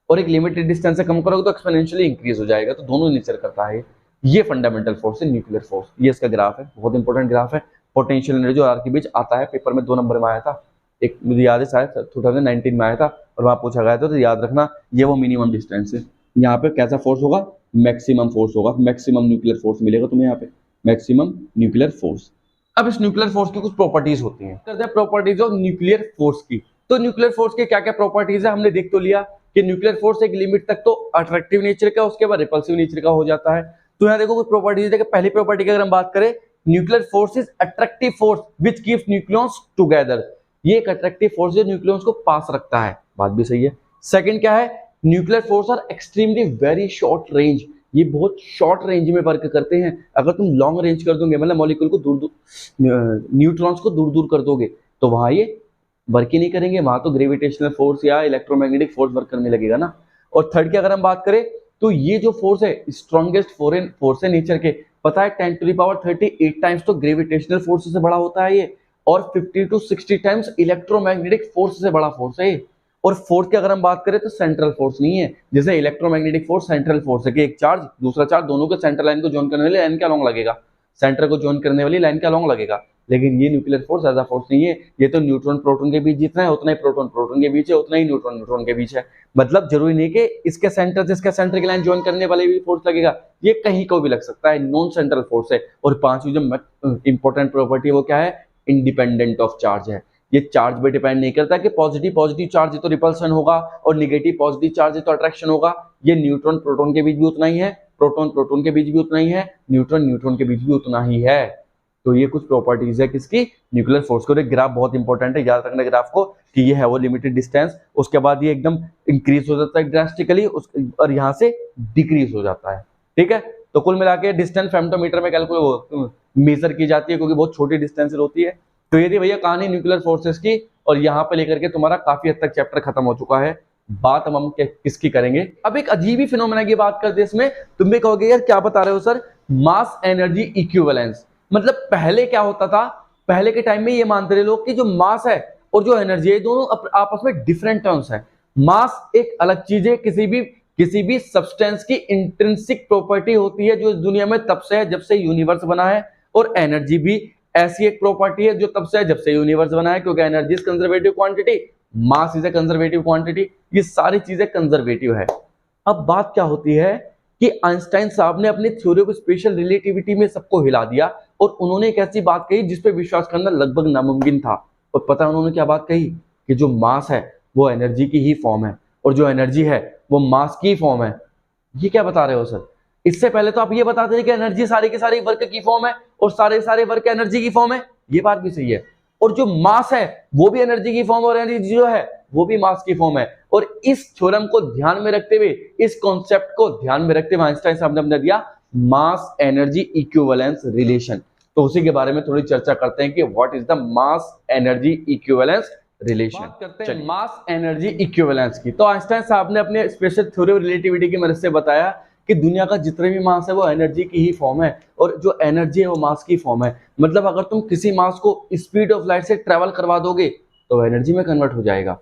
और एक लिमिटेड डिस्टेंस से कम करोगे तो एक्सपोनेंशियली इंक्रीज हो जाएगा। तो दोनों नेचर करता है। ये फंडामेंटल फोर्स है न्यूक्लियर फोर्स। ये इसका ग्राफ है, बहुत इंपॉर्टेंट ग्राफ है। पोटेंशियल एनर्जी और आर के बीच आता है, पेपर में 2 नंबर में आया था, एक मुझे याद है शायद 2019 में आया था, और वहां पूछा गया था, तो याद रखना ये वो मिनिमम डिस्टेंस है। यहाँ पे कैसा फोर्स होगा? मैक्सिमम फोर्स होगा, मैक्सिमम न्यूक्लियर फोर्स मिलेगा तुम्हें यहाँ पे, मैक्सिमम न्यूक्लियर फोर्स। अब इस न्यूक्लियर फोर्स की कुछ प्रॉपर्टीज होती हैं। करते हैं प्रॉपर्टीज ऑफ न्यूक्लियर फोर्स की। तो न्यूक्लियर फोर्स के क्या क्या प्रॉपर्टीज है हमने देख तो लिया कि न्यूक्लियर फोर्स एक लिमिट तक तो अट्रैक्टिव नेचर का, उसके बाद रिपल्सिव नेचर का हो जाता है। तो यहाँ देखो कुछ प्रॉपर्टीज है कि पहली प्रॉपर्टी की अगर हम बात करें, nuclear force is attractive force which keeps nucleons together. ये एक अट्रैक्टिव फोर्स है, न्यूक्लियॉन्स को पास रखता है। बात भी सही है। सेकंड क्या है? Nuclear force are extremely very short range. ये बहुत शॉर्ट रेंज में वर्क करते हैं। अगर तुम लॉन्ग रेंज कर दोगे, मतलब मॉलिक्यूल को दूर दूर, न्यूट्रॉन्स को दूर दूर कर दोगे, तो वहां ये वर्क ही नहीं करेंगे, वहां तो ग्रेविटेशनल फोर्स या इलेक्ट्रोमैग्नेटिक फोर्स वर्क करने लगेगा ना। और थर्ड की अगर हम बात करें, तो ये जो फोर्स है स्ट्रॉन्गेस्ट फोर्स है नेचर के, पता है 10⁻38 टाइम्स तो ग्रेविटेशनल फोर्स से बड़ा होता है ये, और 50 to 60 टाइम्स इलेक्ट्रोमैग्नेटिक फोर्स से बड़ा फोर्स है। और फोर्थ की अगर हम बात करें तो सेंट्रल फोर्स नहीं है, जैसे इलेक्ट्रोमैग्नेटिक फोर्स सेंट्रल फोर्स है कि एक चार्ज दूसरा चार्ज दोनों के सेंट्रल लाइन को जॉइन करने वाली लाइन के अलॉन्ग लगेगा, सेंटर को जॉइन करने वाली लाइन के अलॉन्ग लगेगा। लेकिन ये न्यूक्लियर फोर्स ऐसा फोर्स नहीं है, ये तो न्यूट्रॉन प्रोटॉन के बीच जितना है उतना ही प्रोटॉन प्रोटॉन के बीच है, उतना ही न्यूट्रॉन न्यूट्रॉन के बीच है। मतलब जरूरी नहीं कि इसके सेंटर से इसके सेंटर की लाइन ज्वाइन करने वाले भी फोर्स लगेगा, ये कहीं को भी लग सकता है, नॉन सेंट्रल फोर्स है। और पांचवी जो इंपॉर्टेंट प्रॉपर्टी है वो क्या है? इंडिपेंडेंट ऑफ चार्ज है। ये चार्ज पे डिपेंड नहीं करता कि पॉजिटिव पॉजिटिव चार्ज है तो रिपल्सन होगा और निगेटिव पॉजिटिव चार्ज है तो अट्रैक्शन होगा। ये न्यूट्रॉन प्रोटॉन के बीच भी उतना ही है, प्रोटॉन प्रोटॉन के बीच भी उतना ही है, न्यूट्रॉन न्यूट्रॉन के बीच भी उतना ही है। तो ये कुछ प्रॉपर्टीज है किसकी? न्यूक्लियर फोर्स को। ग्राफ बहुत इंपॉर्टेंट है, याद रखना ग्राफ को कि ये है वो लिमिटेड डिस्टेंस, उसके बाद ये एकदम इंक्रीज हो जाता है ड्रास्टिकली, और यहाँ से डिक्रीज हो जाता है। ठीक है, तो कुल मिला के डिस्टेंस फेम्टोमीटर में कैलकुलेट मेजर की जाती है, क्योंकि बहुत छोटी डिस्टेंस होती है। तो ये थी भैया कहानी न्यूक्लियर फोर्सेस की, और यहाँ पे लेकर के तुम्हारा काफी हद तक चैप्टर खत्म हो चुका है। बात हम किसकी करेंगे? अब एक अजीब ही फिनोमेना की बात करते हैं इसमें। तुम भी कहोगे यार क्या बता रहे हो सर, मास एनर्जी इक्विवेलेंस। मतलब पहले क्या होता था, पहले के टाइम में ये मानते रहे लोग कि जो मास है और जो एनर्जी है दोनों आपस में डिफरेंट टर्म्स है। मास एक अलग चीज है, किसी भी सब्सटेंस की इंट्रिंसिक प्रॉपर्टी होती है जो इस दुनिया में तब से है जब से यूनिवर्स बना है, और एनर्जी भी ऐसी एक प्रॉपर्टी है जो तब से है जब से यूनिवर्स बना है, क्योंकि energy is conservative quantity, mass is a conservative quantity, ये सारी चीजें कंजर्वेटिव है। अब बात क्या होती है कि आइंस्टाइन साहब ने अपनी थ्योरी ऑफ स्पेशल रिलेटिविटी में सबको हिला दिया, और उन्होंने एक ऐसी बात कही जिस पे विश्वास करना लगभग नामुमकिन था। और पता है उन्होंने क्या बात कही? कि जो मास है वो एनर्जी की ही फॉर्म है, और जो एनर्जी है वो मास की फॉर्म है। ये क्या बता रहे हो सर? इससे पहले तो आप ये बताते थे कि एनर्जी सारी की सारी वर्क की फॉर्म है और सारे वर्क एनर्जी की फॉर्म है। ये बात भी सही है, और जो मास है वो भी एनर्जी की फॉर्म, और एनर्जी जो है वो भी मास की फॉर्म है। और इस थ्योरम को ध्यान में रखते हुए, इस कॉन्सेप्ट को ध्यान में रखते हुए आइंस्टाइन साहब ने अपने दिया मास एनर्जी इक्विवेलेंस रिलेशन। तो उसी के बारे में थोड़ी चर्चा करते हैं कि what is the mass energy equivalence relation. करते हैं मास एनर्जी इक्विवेलेंस की। तो आइंस्टाइन साहब ने अपने स्पेशल थ्योरी ऑफ रिलेटिविटी की मदद से बताया कि दुनिया का जितने भी मास है वो एनर्जी की ही फॉर्म है, और जो एनर्जी है वो मास की फॉर्म है। मतलब अगर तुम किसी मास को स्पीड ऑफ लाइट से ट्रेवल करवा दोगे तो वो एनर्जी में कन्वर्ट हो जाएगा।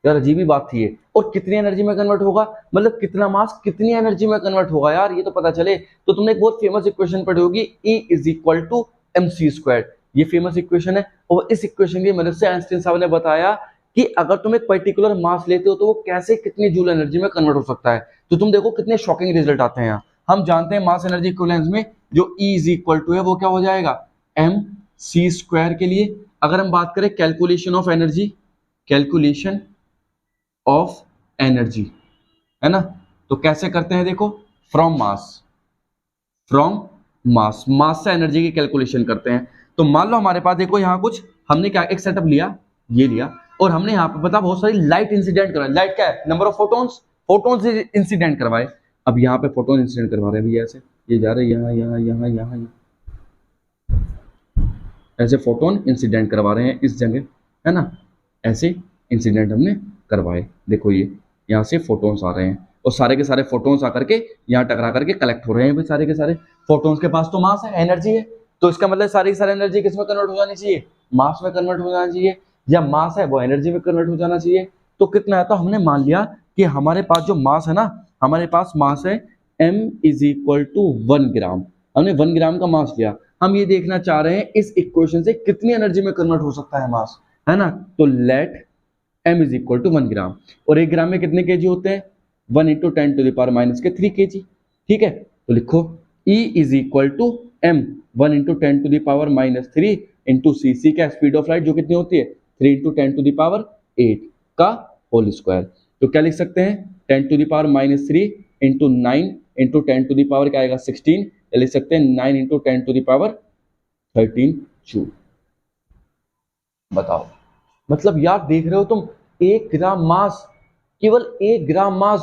यार अजीब ही बात थी ये। और कितनी एनर्जी में कन्वर्ट होगा, मतलब कितना मास कितनी एनर्जी में कन्वर्ट होगा यार, ये तो पता चले। तो तुमने एक बहुत फेमस इक्वेशन पढ़ी होगी, E = mc²। ये फेमस इक्वेशन है और इस इक्वेशन की मदद से आइंस्टीन साहब ने बताया कि अगर तुम एक पर्टिकुलर मास लेते हो तो वो कैसे कितनी जूल एनर्जी में कन्वर्ट हो सकता है। तो तुम देखो कितने शॉकिंग रिजल्ट आते हैं यहाँ। हम जानते हैं मास एनर्जी इक्विवेलेंस में जो E = है वो क्या हो जाएगा, mc² के लिए। अगर हम बात करें calculation of energy, calculation of energy, है ना, तो कैसे करते हैं देखो, फ्रॉम मास, मास से एनर्जी की कैलकुलेशन करते हैं। तो मान लो हमारे पास देखो यहाँ कुछ हमने क्या एक सेटअप लिया, ये लिया, और हमने यहाँ पे पता बहुत सारी लाइट इंसिडेंट करवाई। लाइट क्या है, नंबर ऑफ फोटोन्स इंसिडेंट करवाए। अब यहाँ पे फोटोन इंसिडेंट करवा रहे हैं भैया, ऐसे ये जा रहे हैं यहाँ यहाँ यहाँ यहाँ, ऐसे फोटोन इंसिडेंट करवा रहे हैं इस जगह, है ना, ऐसे इंसिडेंट हमने करवाए। देखो ये यहाँ से फोटोन्स आ रहे हैं और सारे के सारे फोटोन्स आकर के यहाँ टकरा करके कलेक्ट हो रहे हैं भाई। सारे के सारे फोटोन्स के पास तो मास है, एनर्जी है, तो इसका मतलब सारी की सारी एनर्जी किस में कन्वर्ट हो जानी चाहिए, मास में कन्वर्ट हो जाना चाहिए, या मास है वो एनर्जी में कन्वर्ट हो जाना चाहिए। तो कितना है, तो हमने मान लिया कि हमारे पास जो मास है ना, हमारे पास मास है m = 1 ग्राम। हमने 1 ग्राम का मास लिया। हम ये देखना चाह रहे हैं इस इक्वेशन से कितनी एनर्जी में कन्वर्ट हो सकता है मास, है ना। तो लेट m = 1 ग्राम, और 1 ग्राम में कितने केजी होते हैं, 1 × 10⁻³ kg। ठीक है, तो लिखो E = m 1 × 10⁻³ इंटू cc का स्पीड ऑफ लाइट जो कितनी होती है 3 × 10⁸ का होल स्क्वायर। तो क्या लिख सकते हैं 10⁻³ इंटू 9 इंटू 10⁻ क्या आएगा 16, या लिख सकते हैं 9 इंटू 10⁻13 जूल। बताओ, मतलब यार देख रहे हो तुम, 1 ग्राम मास, केवल 1 ग्राम मास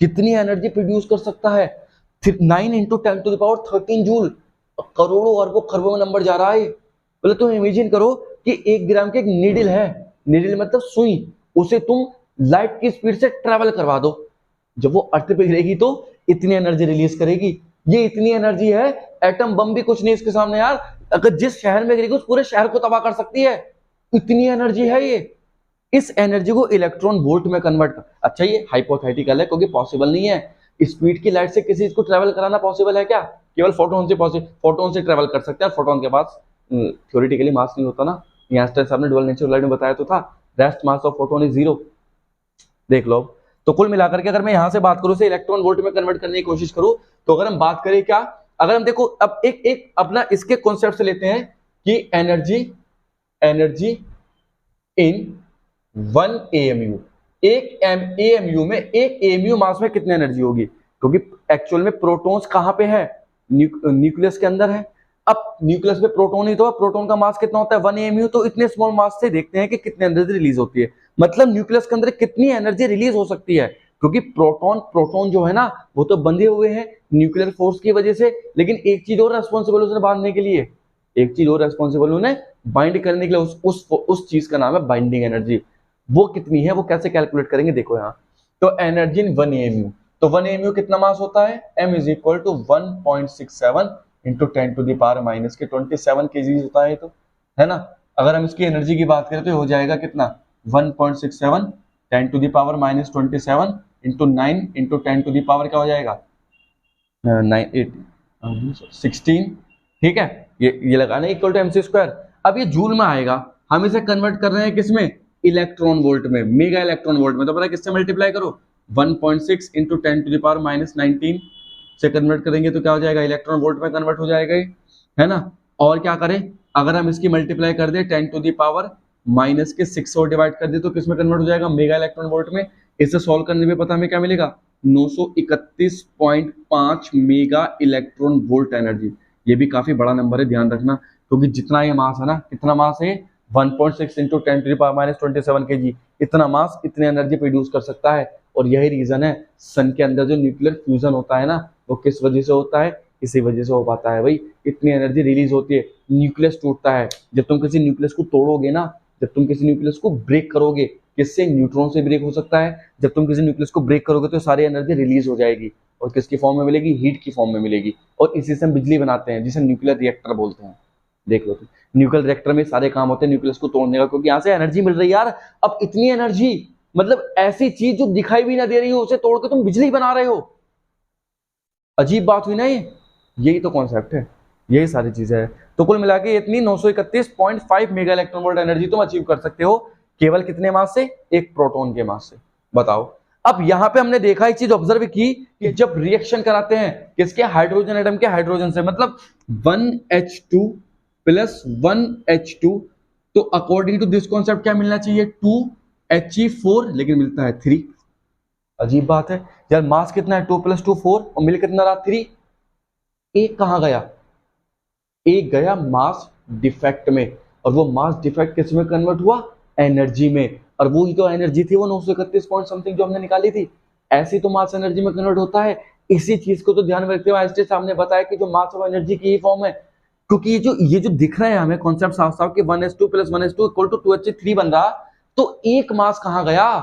कितनी एनर्जी प्रोड्यूस कर सकता है, 9 इंटू 10⁻13 जूल। करोड़ों अरबों खरबों में नंबर जा रहा है। पहले तुम इमेजिन करो कि 1 ग्राम की एक नीडल है, नीडल मतलब सुई, उसे तुम लाइट की स्पीड से ट्रेवल करवा दो, जब वो अर्थ पे गिरेगी तो इतनी एनर्जी रिलीज करेगी। ये इतनी एनर्जी है, एटम बम भी कुछ नहीं इसके सामने यार। अगर जिस शहर में गिरेगी उस पूरे शहर को तबाह कर सकती है, इतनी एनर्जी है ये। इस एनर्जी को इलेक्ट्रॉन वोल्ट में कन्वर्ट कर, अच्छा ये हाइपोथेटिकल है क्योंकि पॉसिबल नहीं है, स्पीड की लाइट से किसी चीज को ट्रेवल कराना पॉसिबल है क्या, केवल फोटोन से ट्रेवल कर सकते हैं। फोटोन के पास थ्योरेटिकली मास नहीं होता ना, आइंस्टाइन साहब ने डुअल नेचर लाइट में बताया तो था, rest mass of photon is 0। देख लो, तो कुल मिलाकर के अगर मैं यहां से बात करूं, से इलेक्ट्रॉन वोल्ट में कन्वर्ट करने की कोशिश करूं, तो अगर हम बात करें क्या, अगर हम देखो अब एक अपना इसके कॉन्सेप्ट से लेते हैं कि एनर्जी इन 1 AMU, एक AMU में, एक AMU मास में कितनी एनर्जी होगी, क्योंकि एक्चुअल में प्रोटॉन्स कहां पे है, न्यूक्लियस के अंदर है। अब न्यूक्लियस में प्रोटॉन ही तो है, प्रोटॉन का मास कितना होता है 1 AMU, तो इतने स्मॉल मास से देखते हैं कि कितनी एनर्जी रिलीज होती है, मतलब न्यूक्लियस के अंदर कितनी एनर्जी रिलीज हो सकती है, क्योंकि प्रोटॉन जो है ना वो तो बंधे हुए हैं न्यूक्लियर फोर्स की वजह से। लेकिन एक चीज और रेस्पॉन्सिबल उसने बांधने के लिए, एक चीज और रेस्पॉन्सिबल उन्हें बाइंड करने के लिए, उस चीज का नाम है बाइंडिंग एनर्जी। वो कितनी है, वो कैसे कैलकुलेट करेंगे, देखो यहाँ। तो एनर्जी इन 1 AMU, तो 1 AMU कितना मास होता है, m = 1.67 इंटू 10⁻⁻27 kg होता है, तो है ना। अगर हम इसकी एनर्जी की बात करें तो हो जाएगा कितना 1.67 10⁻⁻27 इंटू 9 इंटू 10⁻ क्या हो जाएगा 16। ठीक है, ये लगाना इक्वल टू mc²। अब ये जूल में आएगा, हम इसे कन्वर्ट कर रहे हैं किसमें, इलेक्ट्रॉन वोल्ट में, मेगा इलेक्ट्रॉन वोल्ट में। तो पता किससे मल्टीप्लाई करो, 1.6 इंटू 10⁻⁻19 से कन्वर्ट करेंगे तो क्या हो जाएगा, इलेक्ट्रॉन वोल्ट में कन्वर्ट हो जाएगा, है ना। और क्या करें, अगर हम इसकी मल्टीप्लाई कर दे 10⁻⁻6 और डिवाइड कर दे तो किसमें कन्वर्ट हो जाएगा, मेगा इलेक्ट्रॉन वोल्ट में। इसे सॉल्व करने में पता हमें क्या मिलेगा, 931.5 मेगा इलेक्ट्रॉन वोल्ट एनर्जी। ये भी काफी बड़ा नंबर है, ध्यान रखना, क्योंकि जितना ये मास है ना, कितना मास है 1.6 इंटू 10⁻⁻27 kg, इतना मास इतनी एनर्जी प्रोड्यूस कर सकता है। और यही रीजन है सन के अंदर जो न्यूक्लियर फ्यूजन होता है ना, वो किस वजह से होता है, इसी वजह से हो पाता है भाई, इतनी एनर्जी रिलीज होती है। न्यूक्लियस टूटता है, जब तुम किसी न्यूक्लियस को तोड़ोगे ना, जब तुम किसी न्यूक्लियस को ब्रेक करोगे, किससे, न्यूट्रॉन से ब्रेक हो सकता है। जब तुम किसी न्यूक्लियस को ब्रेक करोगे तो सारी एनर्जी रिलीज हो जाएगी, और किसकी फॉर्म में मिलेगी, हीट की फॉर्म में मिलेगी, और इसी से हम बिजली बनाते हैं जिसे न्यूक्लियर रिएक्टर बोलते हैं। देख लो तुम, न्यूक्लियर रिएक्टर में सारे काम होते हैं न्यूक्लियस को तोड़ने का, क्योंकि यहाँ से एनर्जी मिल रही है यार। अब इतनी एनर्जी, मतलब ऐसी चीज जो दिखाई भी ना दे रही हो उसे तोड़ के तुम बिजली बना रहे हो। अजीब बात हुई ना ये, यही तो कॉन्सेप्ट है, यही सारी चीजें है। तो कुल मिला के इतनी 931.5 मेगा इलेक्ट्रॉन वोल्ट एनर्जी तुम अचीव कर सकते हो केवल कितने मास से? एक प्रोटॉन के मास से। बताओ। अब यहां पे हमने देखा, एक चीज ऑब्जर्व की कि जब रिएक्शन कराते हैं किसके? हाइड्रोजन एटम के हाइड्रोजन से, मतलब 1H2 प्लस 1H2, तो अकॉर्डिंग टू दिस कॉन्सेप्ट क्या मिलना चाहिए? 2He4, लेकिन मिलता है 3। अजीब बात है यार, मास कितना है? 2 + 2 4, और मिल कितना रहा? 3। एक कहां गया? एक गया मास डिफेक्ट में, और वो मास डिफेक्ट किस में कन्वर्ट हुआ? एनर्जी में। और वो ही तो एनर्जी थी वो 931 पॉइंट समथिंग जो हमने निकाली थी, ऐसी तो मास एनर्जी में कन्वर्ट होता है। इसी चीज को तो ध्यान में रखते हुए आइंस्टाइन साहब ने बताया कि जो मास ऑफ एनर्जी की ही फॉर्म है, क्योंकि ये जो दिख रहा है हमें कॉन्सेप्ट साफ साफ कि 1s2 + 1s2 = 2He3 बन रहा, तो एक मास कहां गया?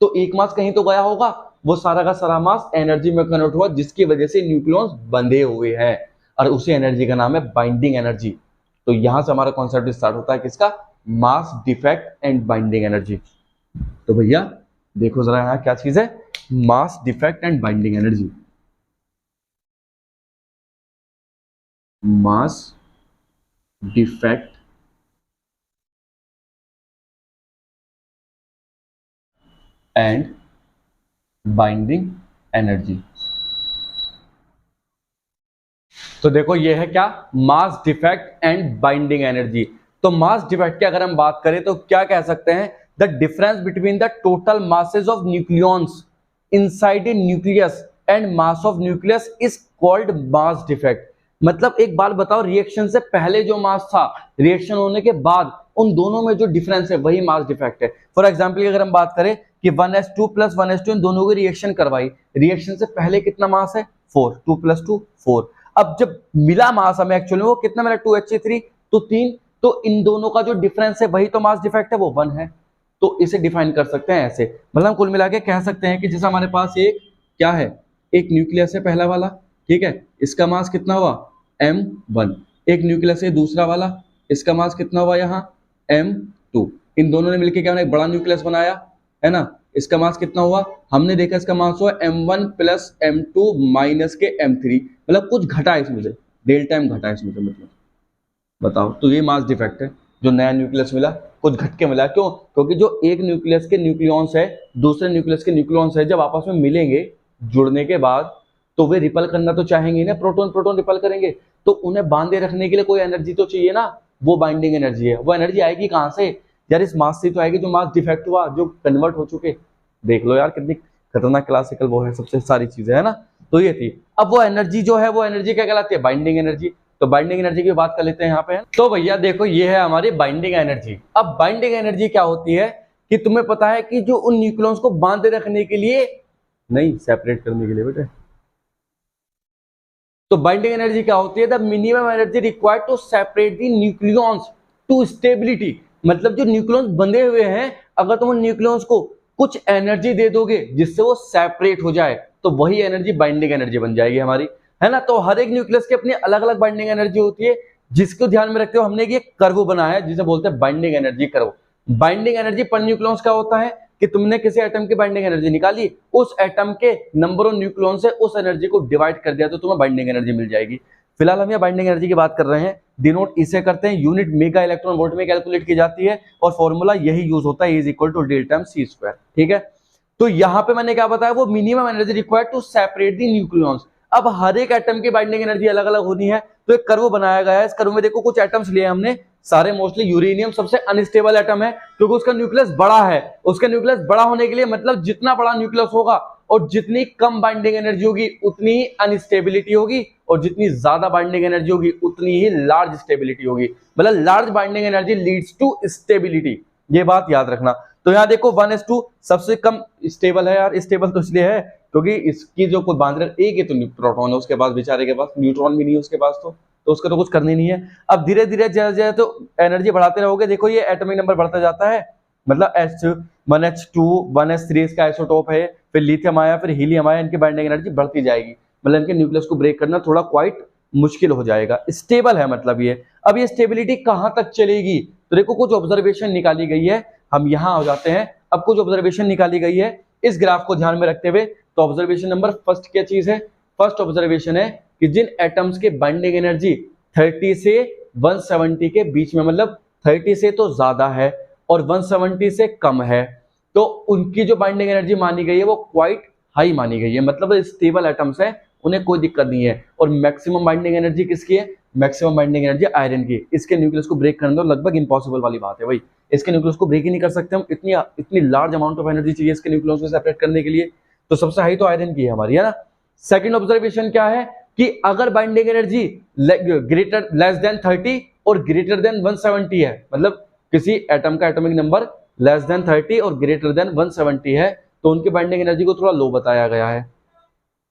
तो एक मास कहीं तो गया होगा, वो सारा का सारा मास एनर्जी में कन्वर्ट हुआ, जिसकी वजह से न्यूक्लियॉन्स बंधे हुए हैं, और उसी एनर्जी का नाम है बाइंडिंग एनर्जी। तो यहां से हमारा कॉन्सेप्ट स्टार्ट होता है किसका? Mass defect and binding energy. तो भैया देखो जरा यहां क्या चीज है, mass defect and binding energy. Mass defect and binding energy. तो देखो ये है क्या? Mass defect and binding energy. तो मास डिफेक्ट की अगर हम बात करें तो क्या कह सकते हैं? The difference between the total masses of nucleons inside a nucleus and mass of nucleus is called mass defect. मतलब एक बात बताओ, रिएक्शन से पहले जो मास था, रिएक्शन होने के बाद उन दोनों में जो डिफरेंस है वही मास डिफेक्ट है। फॉर एग्जाम्पल अगर हम बात करें कि 1s2 + 1s2 इन दोनों की रिएक्शन करवाई, रिएक्शन से पहले कितना मास है? 4, 2 + 2 4। अब जब मिला मास हमें एक्चुअली वो कितना मिला? 2He3, तो 3। तो इन दोनों का जो डिफरेंस है वही तो मास डिफेक्ट है, वो 1 है। तो इसे डिफाइन कर सकते हैं ऐसे, मतलब कुल मिला के कह सकते हैं कि जैसे हमारे पास एक क्या है, एक न्यूक्लियस है पहला वाला, ठीक है, इसका मास कितना हुआ? m1। एक न्यूक्लियस है दूसरा वाला, इसका मास कितना हुआ यहाँ? m2। इन दोनों ने मिलकर क्या बना? एक बड़ा न्यूक्लियस बनाया, है ना। इसका मास कितना हुआ? हमने देखा इसका मास हुआ m1 + m2 - के m3, मतलब कुछ घटा इसमें से, डेल्टा m घटा इसमें से, मतलब बताओ। तो ये मास डिफेक्ट है, जो नया न्यूक्लियस मिला कुछ घट के मिला। क्यों? क्योंकि जो एक न्यूक्लियस के न्यूक्लियॉन्स है दूसरे न्यूक्लियस के न्यूक्लियॉन्स है, जब आपस में मिलेंगे जुड़ने के बाद, तो वे रिपल करना तो चाहेंगे ना, प्रोटॉन प्रोटॉन रिपल करेंगे, तो उन्हें बांधे रखने के लिए कोई एनर्जी तो चाहिए ना, वो बाइंडिंग एनर्जी है। वो एनर्जी आएगी कहां से यार? इस मास से तो आएगी जो मास डिफेक्ट हुआ, जो कन्वर्ट हो चुके। देख लो यार कितनी खतरनाक क्लासिकल वो है, सबसे सारी चीजें, है ना। तो ये थी। अब वो एनर्जी जो है, वो एनर्जी क्या कहलाती है? Binding energy. तो बाइंडिंग एनर्जी की बात कर लेते हैं यहाँ पे। तो भैया देखो ये है हमारी बाइंडिंग एनर्जी। अब बाइंडिंग एनर्जी क्या होती है कि तुम्हें पता है कि जो उन न्यूक्लियॉन्स को बांधे रखने के लिए, नहीं सेपरेट करने के लिए बेटे। तो बाइंडिंग एनर्जी क्या होती है? The minimum energy required to separate the nucleons to stability. मतलब जो न्यूक्लियॉन्स बंधे हुए हैं, अगर तुम उन न्यूक्लियॉन्स को कुछ एनर्जी दे दोगे जिससे वो सेपरेट हो जाए, तो वही एनर्जी बाइंडिंग एनर्जी बन जाएगी हमारी, है ना। तो हर एक न्यूक्लियस की अपनी अलग अलग बाइंडिंग एनर्जी होती है, जिसको ध्यान में रखते हुए हमने एक कर्व बनाया है जिसे बोलते हैं binding energy curve. Binding energy पर न्यूक्लियॉन्स क्या होता है कि तुमने किसी एटम की बाइंडिंग एनर्जी निकाली, उस एटम के नंबर ऑफ न्यूक्लियॉन से उस एनर्जी को डिवाइड कर दिया तो तुम्हें बाइंडिंग एनर्जी मिल जाएगी। फिलहाल हम ये बाइंडिंग एनर्जी की बात कर रहे हैं, डिनोट इसे करते हैं, यूनिट मेगा इलेक्ट्रॉन वोल्ट में कैलकुलेट की जाती है, और फॉर्मूला यही यूज होता है, is equal to delta c²। ठीक है, तो यहां पे मैंने क्या बताया, वो minimum energy required to separate the nucleons. अब हर एक एटम की बाइंडिंग एनर्जी अलग अलग होनी है, तो एक कर्व बनाया गया है। इस कर्व में देखो कुछ एटम्स लिए हमने, सारे मोस्टली यूरेनियम सबसे अनस्टेबल एटम है, क्योंकि उसका न्यूक्लियस बड़ा है। उसका न्यूक्लियस बड़ा होने के लिए मतलब जितना बड़ा न्यूक्लियस होगा और जितनी कम बाइंडिंग एनर्जी होगी उतनी ही अनस्टेबिलिटी होगी, और जितनी ज्यादा बाइंडिंग एनर्जी होगी उतनी ही लार्ज स्टेबिलिटी होगी। मतलब large binding energy leads to stability, ये बात याद रखना। तो यहाँ देखो 1s2 सबसे कम स्टेबल है यार, स्टेबल तो इसलिए है क्योंकि इसकी जो कोई बांध रहे, एक ही तो प्रोटॉन है उसके पास, बेचारे के पास न्यूट्रॉन भी नहीं है उसके पास, तो उसका तो कुछ करने नहीं है। अब धीरे धीरे जैसे तो एनर्जी बढ़ाते रहोगे, देखो ये एटॉमिक नंबर बढ़ता जाता है, मतलब H1H2 1s3 इसका आइसोटोप है, फिर लिथियम आया, फिर हीलियम आया, इनकी बाइंडिंग एनर्जी बढ़ती जाएगी, मतलब इनके न्यूक्लियस को ब्रेक करना थोड़ा क्वाइट मुश्किल हो जाएगा, स्टेबल है मतलब ये। अब ये स्टेबिलिटी कहां तक चलेगी, तो देखो कुछ ऑब्जर्वेशन निकाली गई है, हम यहां हो जाते हैं। अब कुछ ऑब्जर्वेशन निकाली गई है इस ग्राफ को ध्यान में रखते हुए। तो ऑब्जर्वेशन नंबर फर्स्ट क्या चीज है, फर्स्ट ऑब्जर्वेशन है कि जिन एटम्स के बाइंडिंग एनर्जी 30 से 170 के बीच में, मतलब 30 से तो ज्यादा है और 170 से कम है, तो उनकी जो बाइंडिंग एनर्जी मानी गई है वो क्वाइट हाई मानी गई है, मतलब स्टेबल एटम्स है, उन्हें कोई दिक्कत नहीं है। और मैक्सिमम बाइंडिंग एनर्जी किसकी है, मैक्सिमम बाइंडिंग एनर्जी आयरन की। इसके न्यूक्लियस को ब्रेक करना तो लगभग इम्पॉसिबल वाली बात है भाई, इसके न्यूक्लियस को ब्रेक ही नहीं कर सकते हम, इतनी लार्ज अमाउंट ऑफ एनर्जी चाहिए इसके न्यूक्लियस को सेपरेट करने के लिए। तो सबसे हाई तो आयरन की है हमारी, है ना। सेकंड ऑब्जर्वेशन क्या है कि अगर binding energy greater less than 30 और ग्रेटर देन 170 है, मतलब किसी एटम का एटॉमिक नंबर लेस देन 30 और ग्रेटर देन 170 है, तो उनकी बाइंडिंग एनर्जी को थोड़ा लो बताया गया है,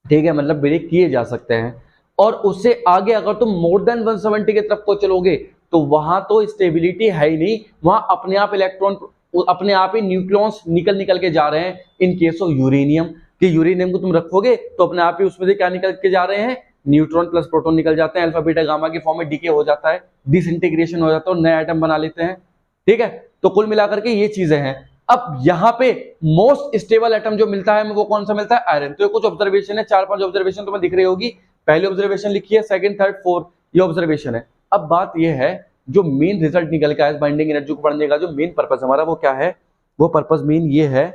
ठीक है, मतलब ब्रेक किए जा सकते हैं। और उससे आगे अगर तुम मोर देन 170 की तरफ को चलोगे तो वहां तो स्टेबिलिटी है ही नहीं, वहां अपने आप इलेक्ट्रॉन, अपने आप ही न्यूक्लियॉन्स निकल के जा रहे हैं। इन केस ऑफ यूरेनियम, कि यूरेनियम को तुम रखोगे तो अपने आप ही उसमें से क्या निकल के जा रहे हैं, न्यूट्रॉन प्लस प्रोटॉन निकल जाते हैं, अल्फा बीटा गामा की फॉर्म में डीके हो जाता है, डिसइंटीग्रेशन हो जाता है और नया एटम बना लेते हैं, ठीक है। तो कुल मिलाकर के ये चीजें हैं। अब यहाँ पे मोस्ट स्टेबल एटम जो मिलता है वो कौन सा मिलता है, आयरन। तो ये कुछ ऑब्जर्वेशन है, 4-5 ऑब्जर्वेशन तुम्हें दिख रही होगी, पहली ऑब्जर्वेशन लिखी है, सेकंड, थर्ड, फोर्थ, ये ऑब्जर्वेशन है। अब बात ये है जो मेन रिजल्ट निकल के आया बाइंडिंग एनर्जी को पढ़ने का, जो मेन पर्पस हमारा वो क्या है, वो पर्पस मेन ये है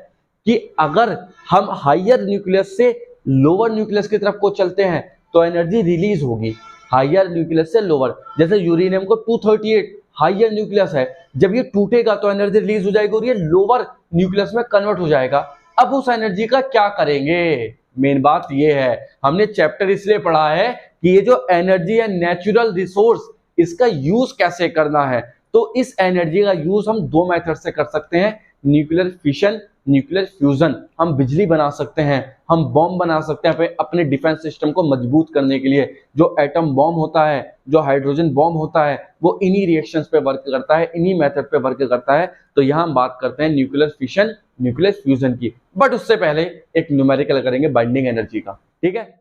कि अगर हम हायर न्यूक्लियस से लोअर न्यूक्लियस की तरफ को चलते हैं तो एनर्जी रिलीज होगी हायर न्यूक्लियस से लोअर। जैसे यूरेनियम को 238 हायर न्यूक्लियस है, जब ये टूटेगा तो एनर्जी रिलीज हो जाएगी और ये लोअर न्यूक्लियस में कन्वर्ट हो जाएगा। अब उस एनर्जी का क्या करेंगे, मेन बात ये है। हमने चैप्टर इसलिए पढ़ा है कि ये जो एनर्जी है नेचुरल रिसोर्स, इसका यूज कैसे करना है। तो इस एनर्जी का यूज हम दो मेथड से कर सकते हैं, न्यूक्लियर फिशन, न्यूक्लियर फ्यूजन। हम बिजली बना सकते हैं, हम बॉम्ब बना सकते हैं अपने डिफेंस सिस्टम को मजबूत करने के लिए। जो एटम बॉम्ब होता है, जो हाइड्रोजन बॉम्ब होता है, वो इन्हीं रिएक्शंस पे वर्क करता है, इन्हीं मेथड पे वर्क करता है। तो यहाँ हम बात करते हैं न्यूक्लियर फिशन, न्यूक्लियर फ्यूजन की। बट उससे पहले एक न्यूमेरिकल करेंगे बाइंडिंग एनर्जी का, ठीक है।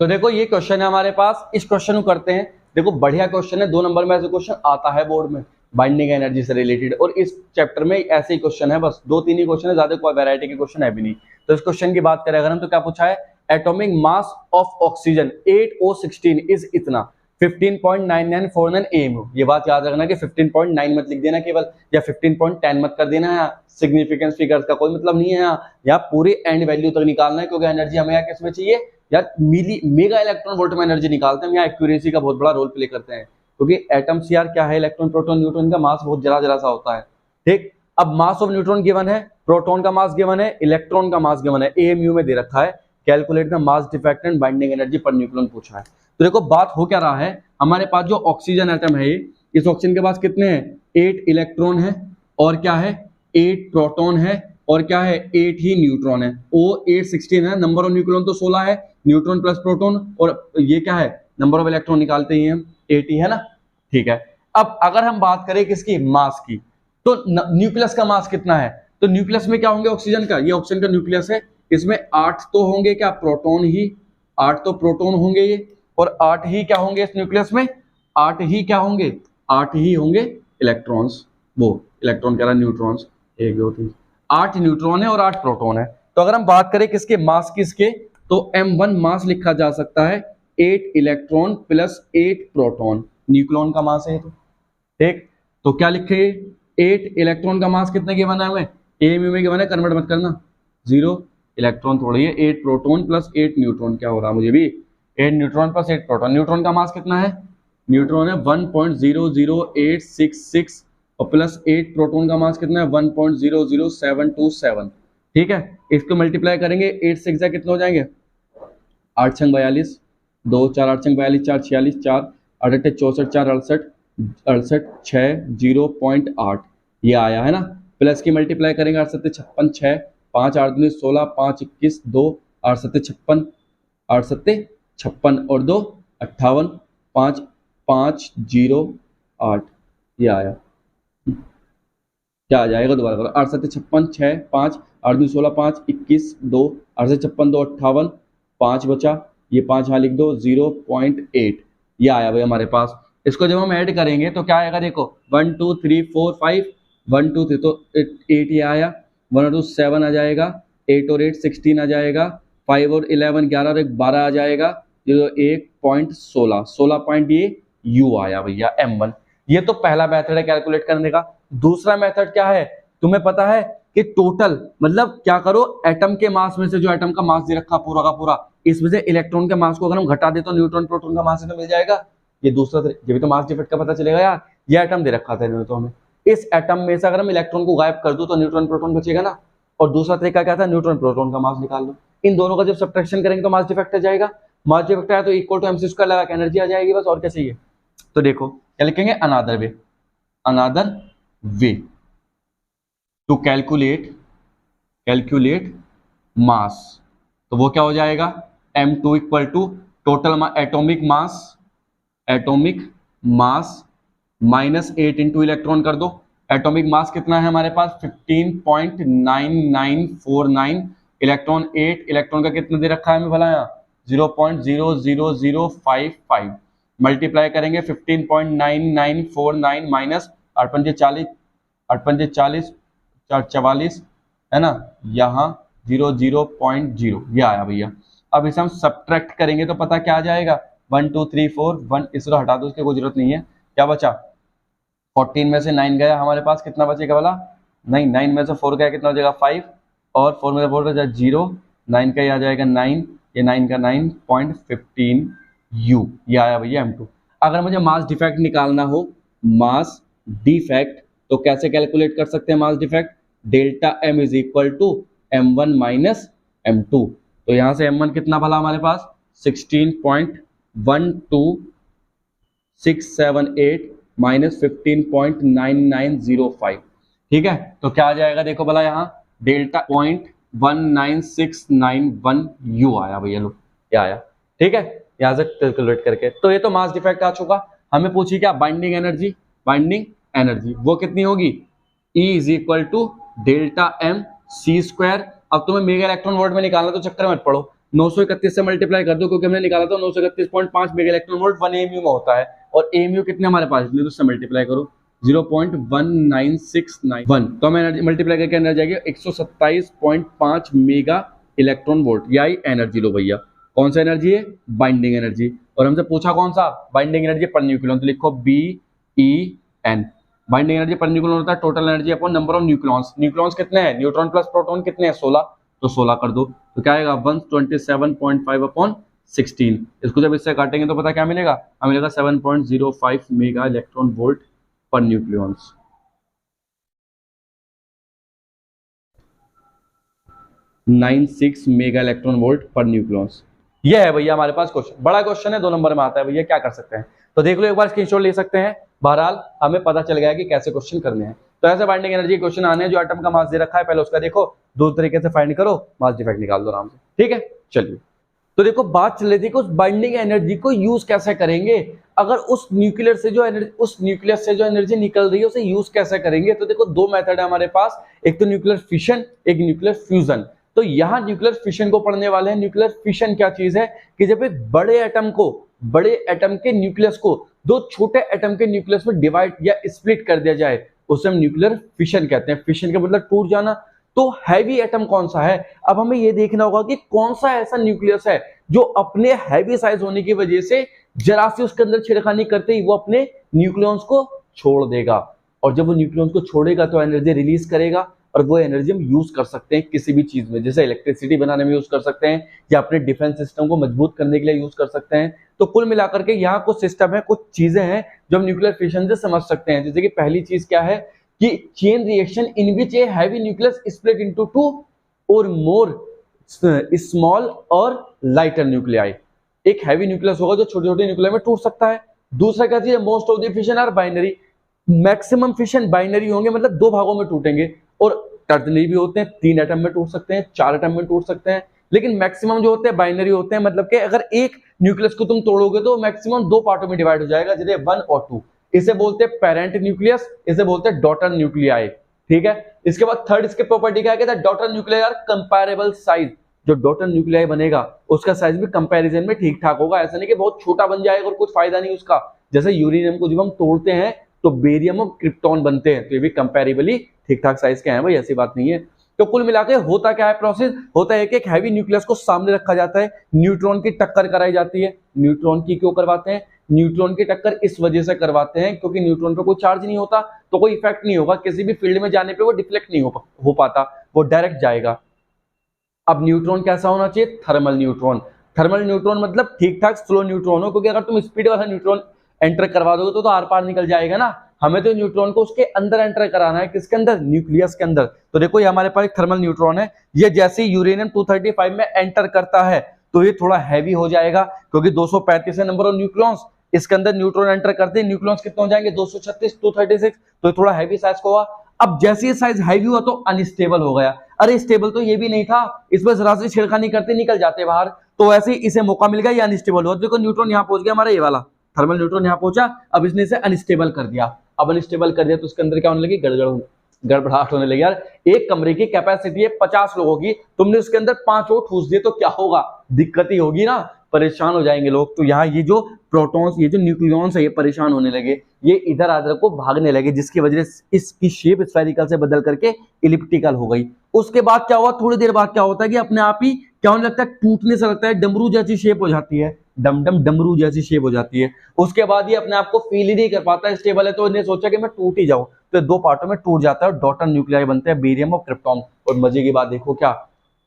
तो देखो ये क्वेश्चन है हमारे पास, इस क्वेश्चन को करते हैं। देखो बढ़िया क्वेश्चन है, 2 नंबर में ऐसे क्वेश्चन आता है बोर्ड में बाइंडिंग एनर्जी से रिलेटेड, और इस चैप्टर में ऐसे ही क्वेश्चन है, बस 2-3 ही क्वेश्चन है, ज्यादा कोई वैरायटी के क्वेश्चन है भी नहीं। तो इस क्वेश्चन की बात करें अगर हम, तो क्या पूछा है, atomic mass of oxygen 8O16 is इतना 15.9949 AMU। ये बात याद रखना कि 15.9 मत लिख देना केवल, या 15.10 मत कर देना है, सिग्निफिकेंस फिगर्स का कोई मतलब नहीं है यहाँ पूरे एंड वैल्यू तक निकालना है, क्योंकि एनर्जी हमें यहाँ किसमें चाहिए यार, मेगा इलेक्ट्रॉन वोल्ट में एनर्जी निकालते हैं, यहाँ एक्यूरेसी का बहुत बड़ा रोल प्ले करते हैं, क्योंकि एटम्स यार क्या है, इलेक्ट्रॉन प्रोटॉन न्यूट्रॉन का मास बहुत जरा सा होता है, ठीक। अब मास ऑफ न्यूट्रॉन गिवन है, प्रोटॉन का मास गिवन है, इलेक्ट्रॉन का मास गिवन है, AMU में दे रखा है, calculate the mass defect and binding energy per nucleon पूछा है। तो देखो बात हो क्या रहा है, हमारे पास जो ऑक्सीजन एटम है, इस ऑक्सीजन के पास कितने हैं, 8 इलेक्ट्रॉन है, और क्या है 8 प्रोटॉन है, और क्या है 8 ही न्यूट्रॉन है। O816 है, नंबर ऑफ न्यूक्लियन तो 16 है, न्यूट्रॉन प्लस प्रोटॉन, और ये क्या है, नंबर ऑफ इलेक्ट्रॉन निकालते ही हम 80 है ना, ठीक है। अब अगर हम बात करें किसकी, मास की, तो न्यूक्लियस का मास कितना है, तो न्यूक्लियस में क्या होंगे ऑक्सीजन का, ये ऑक्सीजन का न्यूक्लियस है, इसमें 8 तो होंगे क्या, प्रोटॉन ही, 8 तो प्रोटॉन होंगे ये, और 8 ही क्या होंगे इस न्यूक्लियस में, 8 ही क्या होंगे, 8 ही होंगे इलेक्ट्रॉन्स, वो इलेक्ट्रॉन कह रहा न्यूट्रॉन्स, 1 2 3, 8 न्यूट्रॉन है और 8 प्रोटॉन है। तो अगर हम बात करें किसके मास की, इसके, तो M1 मास लिखा जा सकता है 8 इलेक्ट्रॉन प्लस 8 प्रोटॉन, न्यूक्लियन का मास है, तो ठीक। तो क्या लिखे, 8 इलेक्ट्रॉन का मास कितने के बना है, AMU में गिवन है, कन्वर्ट मत करना, 0 इलेक्ट्रॉन थोड़ी है, 8 प्रोटॉन प्लस 8 न्यूट्रॉन, क्या हो रहा है मुझे भी, 8 न्यूट्रॉन प्लस 8 प्रोटॉन। न्यूट्रॉन का मास कितना है, न्यूट्रॉन है 1.00866, और प्लस 8 प्रोटॉन का मास कितना है 1.00727, ठीक है। इसको मल्टीप्लाई करेंगे, 8 से एग्जैक्ट कितने हो जाएंगे, 8 छंग 42, 2 4 8 छंग 42, 4 46, 4 8 8 64, 4 68 68, 6 0.8, ये आया है ना। प्लस की मल्टीप्लाई करेंगे, 8 7 56, 6 5 8 2 16, 5 21 2 8 7 56, 8 7 56 और 2 58, 5 5 0 8, ये आया, क्या आ जाएगा, दोबारा करो, 8 7 56, 6 5 8 2 16, 5 21 2 8 से 56 2 58, 5 बचा, ये 5 यहाँ लिख दो, 0.8, ये आया भाई हमारे पास। इसको जब हम ऐड करेंगे तो क्या आएगा, देखो 1 2 3 4 5, 1 2 3 तो 8 ये आया, 1 और 2 7 आ जाएगा, 8 और 8 16 आ जाएगा, 5 और 11 11 और 1 12 आ जाएगा, 1.16 16 पॉइंट ये u आया भैया m1। ये तो पहला मेथड है कैलकुलेट करने का। दूसरा मेथड क्या है, तुम्हें पता है कि टोटल मतलब क्या करो, एटम के मास में से जो एटम का मास दे रखा पूरा का पूरा, इसमें से इलेक्ट्रॉन के मास को अगर हम घटा दे तो न्यूट्रॉन प्रोटॉन का मास तो मिल जाएगा। ये दूसरा ये भी तो मास डिफेक्ट का पता चलेगा यार। ये एटम दे रखा था इन्होंने तो हमें, इस एटम में से अगर हम इलेक्ट्रॉन को गायब कर दो तो न्यूट्रॉन प्रोटॉन बचेगा ना। और दूसरा तरीका क्या था, न्यूट्रॉन प्रोटॉन का मास निकाल लो। इन दोनों का जब सब्ट्रैक्शन करेंगे तो मास डिफेक्ट आ जाएगा। मास डिफेक्ट आया तो इक्वल टू mc स्क्वायर लगा के एनर्जी आ जाएगी, बस और क्या चाहिए। तो देखो क्या लिखेंगे, another way to calculate mass. तो वो क्या हो जाएगा, m2 equal to total atomic mass minus 8 into electron कर दो। एटॉमिक मास कितना है हमारे पास 15.9949, इलेक्ट्रॉन 8, इलेक्ट्रॉन का कितना दे रखा है हमें भला यहाँ 0.00055, मल्टीप्लाई करेंगे 15.9949 माइनस 8 पंजे 40, 8 पंजे 40, 44 है ना, यहाँ 0.0 ये आया भैया। अब इसे हम सब्ट्रैक्ट करेंगे तो पता क्या आ जाएगा, 1 2 3 4 1, इसको हटा दो, उसकी कोई जरूरत नहीं है। क्या बचा, 14 में से 9 गया, हमारे पास कितना बचेगा वाला, नहीं 9 में से 4 गया, कितना हो जाएगा 5, और 4 में से 4 का 0, 9 का ही आ जाएगा 9, ये 9 का 9.15 u, ये आया भैया m2। अगर मुझे मास डिफेक्ट निकालना हो, मास डिफेक्ट, तो कैसे कैलकुलेट कर सकते हैं mass defect, delta m is equal to m1 minus m2। तो यहां से m1 कितना भला हमारे पास 16.12678 माइनस 15.9905, ठीक है। तो क्या आ जाएगा देखो भला, यहाँ डेल्टा 0.19691 u आया भैया, लो क्या आया, ठीक है। यहां से कैलकुलेट करके, तो ये तो मास डिफेक्ट आ चुका। हमें पूछी क्या, बाइंडिंग एनर्जी वो कितनी होगी, E is equal to delta m c square. अब तुम्हें मेगा इलेक्ट्रॉन वोल्ट में निकालना तो चक्कर मत पड़ो, 931 से मल्टीप्लाई कर दो, क्योंकि हमने निकाला था 931.5 मेगा इलेक्ट्रॉन वोल्ट 1 AMU में होता है, और AMU कितने हमारे पास, इसलिए तो उससे मल्टीप्लाई करो 0.19691, तो हमें एनर्जी मल्टीप्लाई करके एनर्जी आएगी 127.5 मेगा इलेक्ट्रॉन वोल्ट। यही एनर्जी लो भैया, कौन सा एनर्जी है, बाइंडिंग एनर्जी। और हमसे पूछा कौन सा, बाइंडिंग एनर्जी पर न्यूक्लियन, तो लिखो BeN। Binding energy per nucleon होता है total energy upon number of nucleons. Nucleons कितने हैं, न्यूट्रॉन प्लस प्रोटॉन कितने हैं 16, तो 16 कर दो, तो क्या आएगा 127.5 अपॉन 16। इसको जब इससे काटेंगे तो पता क्या मिलेगा, हमें मिलेगा 7.05 मेगा इलेक्ट्रॉन वोल्ट पर न्यूक्लियॉन्स। मेगा इलेक्ट्रॉन वोल्ट पर न्यूक्लियॉन्स। ये है भैया हमारे पास क्वेश्चन, बड़ा क्वेश्चन है, 2 नंबर में आता है भैया, क्या कर सकते हैं। तो देख लो एक बार, स्क्रीनशॉट ले सकते हैं। बहरहाल हमें पता चल गया कि कैसे क्वेश्चन करने हैं। तो ऐसे बाइंडिंग एनर्जी क्वेश्चन आने हैं, जो एटम का मास दे रखा है पहले उसका देखो, दो तरीके से फाइंड करो, मास डिफेक्ट निकाल दो आराम से, ठीक है। चलिए तो देखो बात चल रही थी कि उस बाइंडिंग एनर्जी को यूज कैसे करेंगे, अगर उस न्यूक्लियर से जो एनर्जी निकल रही है उसे यूज कैसे करेंगे। तो देखो 2 मेथड है हमारे पास, एक तो न्यूक्लियर फिशन, एक न्यूक्लियर फ्यूजन। तो यहाँ न्यूक्लियर फिशन को पढ़ने वाले हैं। न्यूक्लियर फिशन क्या चीज है कि जब एक बड़े एटम के न्यूक्लियस को 2 छोटे एटम के न्यूक्लियस में डिवाइड या स्प्लिट कर दिया जाए, उसे हम न्यूक्लियर फिशन कहते हैं। फिशन का मतलब टूट जाना। तो हैवी एटम कौन सा है, अब हमें यह देखना होगा कि कौन सा ऐसा न्यूक्लियस है जो अपने हैवी साइज होने की वजह से जरा सी उसके अंदर छेड़खानी करते ही वो अपने न्यूक्लियॉन्स को छोड़ देगा, और जब वो न्यूक्लियॉन्स को छोड़ेगा तो एनर्जी रिलीज करेगा, और वो एनर्जी हम यूज कर सकते हैं किसी भी चीज में, जैसे इलेक्ट्रिसिटी बनाने में यूज कर सकते हैं, या अपने डिफेंस सिस्टम को मजबूत करने के लिए यूज कर सकते हैं। तो कुल मिलाकर के यहाँ कुछ सिस्टम है, कुछ चीजें हैं जो हम न्यूक्लियर फिशन से समझ सकते हैं। जैसे कि पहली चीज क्या है कि chain reaction in which a heavy nucleus split into 2 और मोर स्मॉल और लाइटर न्यूक्लियाई। एक हैवी न्यूक्लियस होगा जो छोटे छोटे न्यूक्लियाई में टूट सकता है। दूसरा क्या चीज है, most of the fission are binary, maximum fission binary होंगे, मतलब 2 भागों में टूटेंगे। और टर्टली भी होते हैं, 3 एटम में टूट सकते हैं, 4 एटम में टूट सकते हैं, लेकिन मैक्सिमम जो होते हैं बाइनरी होते हैं। मतलब कि अगर एक न्यूक्लियस को तुम तोड़ोगे तो मैक्सिमम 2 पार्टों में डिवाइड हो जाएगा, जैसे 1 और 2। इसे बोलते हैं पेरेंट न्यूक्लियस, इसे बोलते हैं डॉटर न्यूक्लियाई, ठीक है। इसके बाद थर्ड इसके प्रॉपर्टी क्या है, daughter nuclei are comparable size. जो डॉटर न्यूक्लियाई बनेगा उसका साइज भी कंपैरिजन में ठीक ठाक होगा, ऐसा नहीं कि बहुत छोटा बन जाएगा और कुछ फायदा नहीं उसका। जैसे यूरेनियम को जब हम तोड़ते हैं तो बेरियम और क्रिप्टॉन बनते हैं, तो ये भी कंपैरेबली ठीक ठाक साइज के हैं भाई, ऐसी बात नहीं है। तो कुल मिलाकर होता क्या है प्रोसेस, होता है कि एक हैवी न्यूक्लियस को सामने रखा जाता है, न्यूट्रॉन की टक्कर कराई जाती है। न्यूट्रॉन की क्यों करवाते हैं, न्यूट्रॉन की टक्कर इस वजह से करवाते हैं क्योंकि न्यूट्रॉन पे कोई चार्ज नहीं होता, तो कोई इफेक्ट नहीं होगा, किसी भी फील्ड में जाने पे वो डिफ्लेक्ट नहीं हो पाता, वो डायरेक्ट जाएगा। अब न्यूट्रॉन कैसा होना चाहिए, थर्मल न्यूट्रॉन। थर्मल न्यूट्रॉन मतलब ठीक ठाक स्लो न्यूट्रॉन हो, क्योंकि अगर तुम स्पीड वाला न्यूट्रॉन एंटर करवा दोगे तो आर पार निकल जाएगा ना, हमें तो न्यूट्रॉन को उसके अंदर एंटर कराना है, किसके अंदर, न्यूक्लियस के अंदर। तो देखो ये हमारे पास एक थर्मल न्यूट्रॉन है, ये जैसे यूरेनियम 235 में एंटर करता है तो ये थोड़ा हैवी हो जाएगा, क्योंकि 235 है नंबर ऑफ न्यूक्लियॉन्स, इसके अंदर न्यूट्रॉन एंटर करते हैं, न्यूक्लियॉन्स कितने हो जाएंगे, 236, 236, तो थोड़ा हैवी साइज का हुआ। अब जैसे ये साइज हैवी हुआ तो अनस्टेबल हो गया, अरे स्टेबल तो ये भी नहीं था, इस पर जरा से छेड़खानी करते निकल जाते बाहर, तो ऐसे ही इसे मौका मिल गया, ये अनस्टेबल हुआ। देखो न्यूट्रॉन यहाँ पहुंच गया हमारा, ये वाला थर्मल न्यूट्रॉन यहाँ पहुंचा, अब इसने इसे अनस्टेबल कर दिया। अब अनस्टेबल कर दिया तो उसके अंदर क्या होने लगी, गड़बड़ाहट होने लगी। यार एक कमरे की कैपेसिटी है 50 लोगों की, तुमने उसके अंदर 5 और ठूस दिए तो क्या होगा, दिक्कत ही होगी ना, परेशान हो जाएंगे लोग। तो यहाँ ये जो प्रोटॉन्स, ये जो न्यूक्लियॉन्स है, ये परेशान होने लगे, ये इधर आधर को भागने लगे, जिसकी वजह से इसकी शेप स्फेरिकल से बदल करके इलिप्टिकल हो गई। उसके बाद क्या हुआ, थोड़ी देर बाद क्या होता है कि अपने आप ही क्या होने लगता है, टूटने से लगता है, डमरू जैसी शेप हो जाती है, डमरू जैसी शेप हो जाती है। उसके बाद ये अपने आप को फील ही नहीं कर पाता, स्टेबल है, तो इन्हें सोचा कि मैं टूट ही जाऊं, तो दो पार्टों में टूट जाता है और डॉटर न्यूक्लियाई बनते हैं, बेरियम और क्रिप्टॉन। और मजे की बात देखो क्या,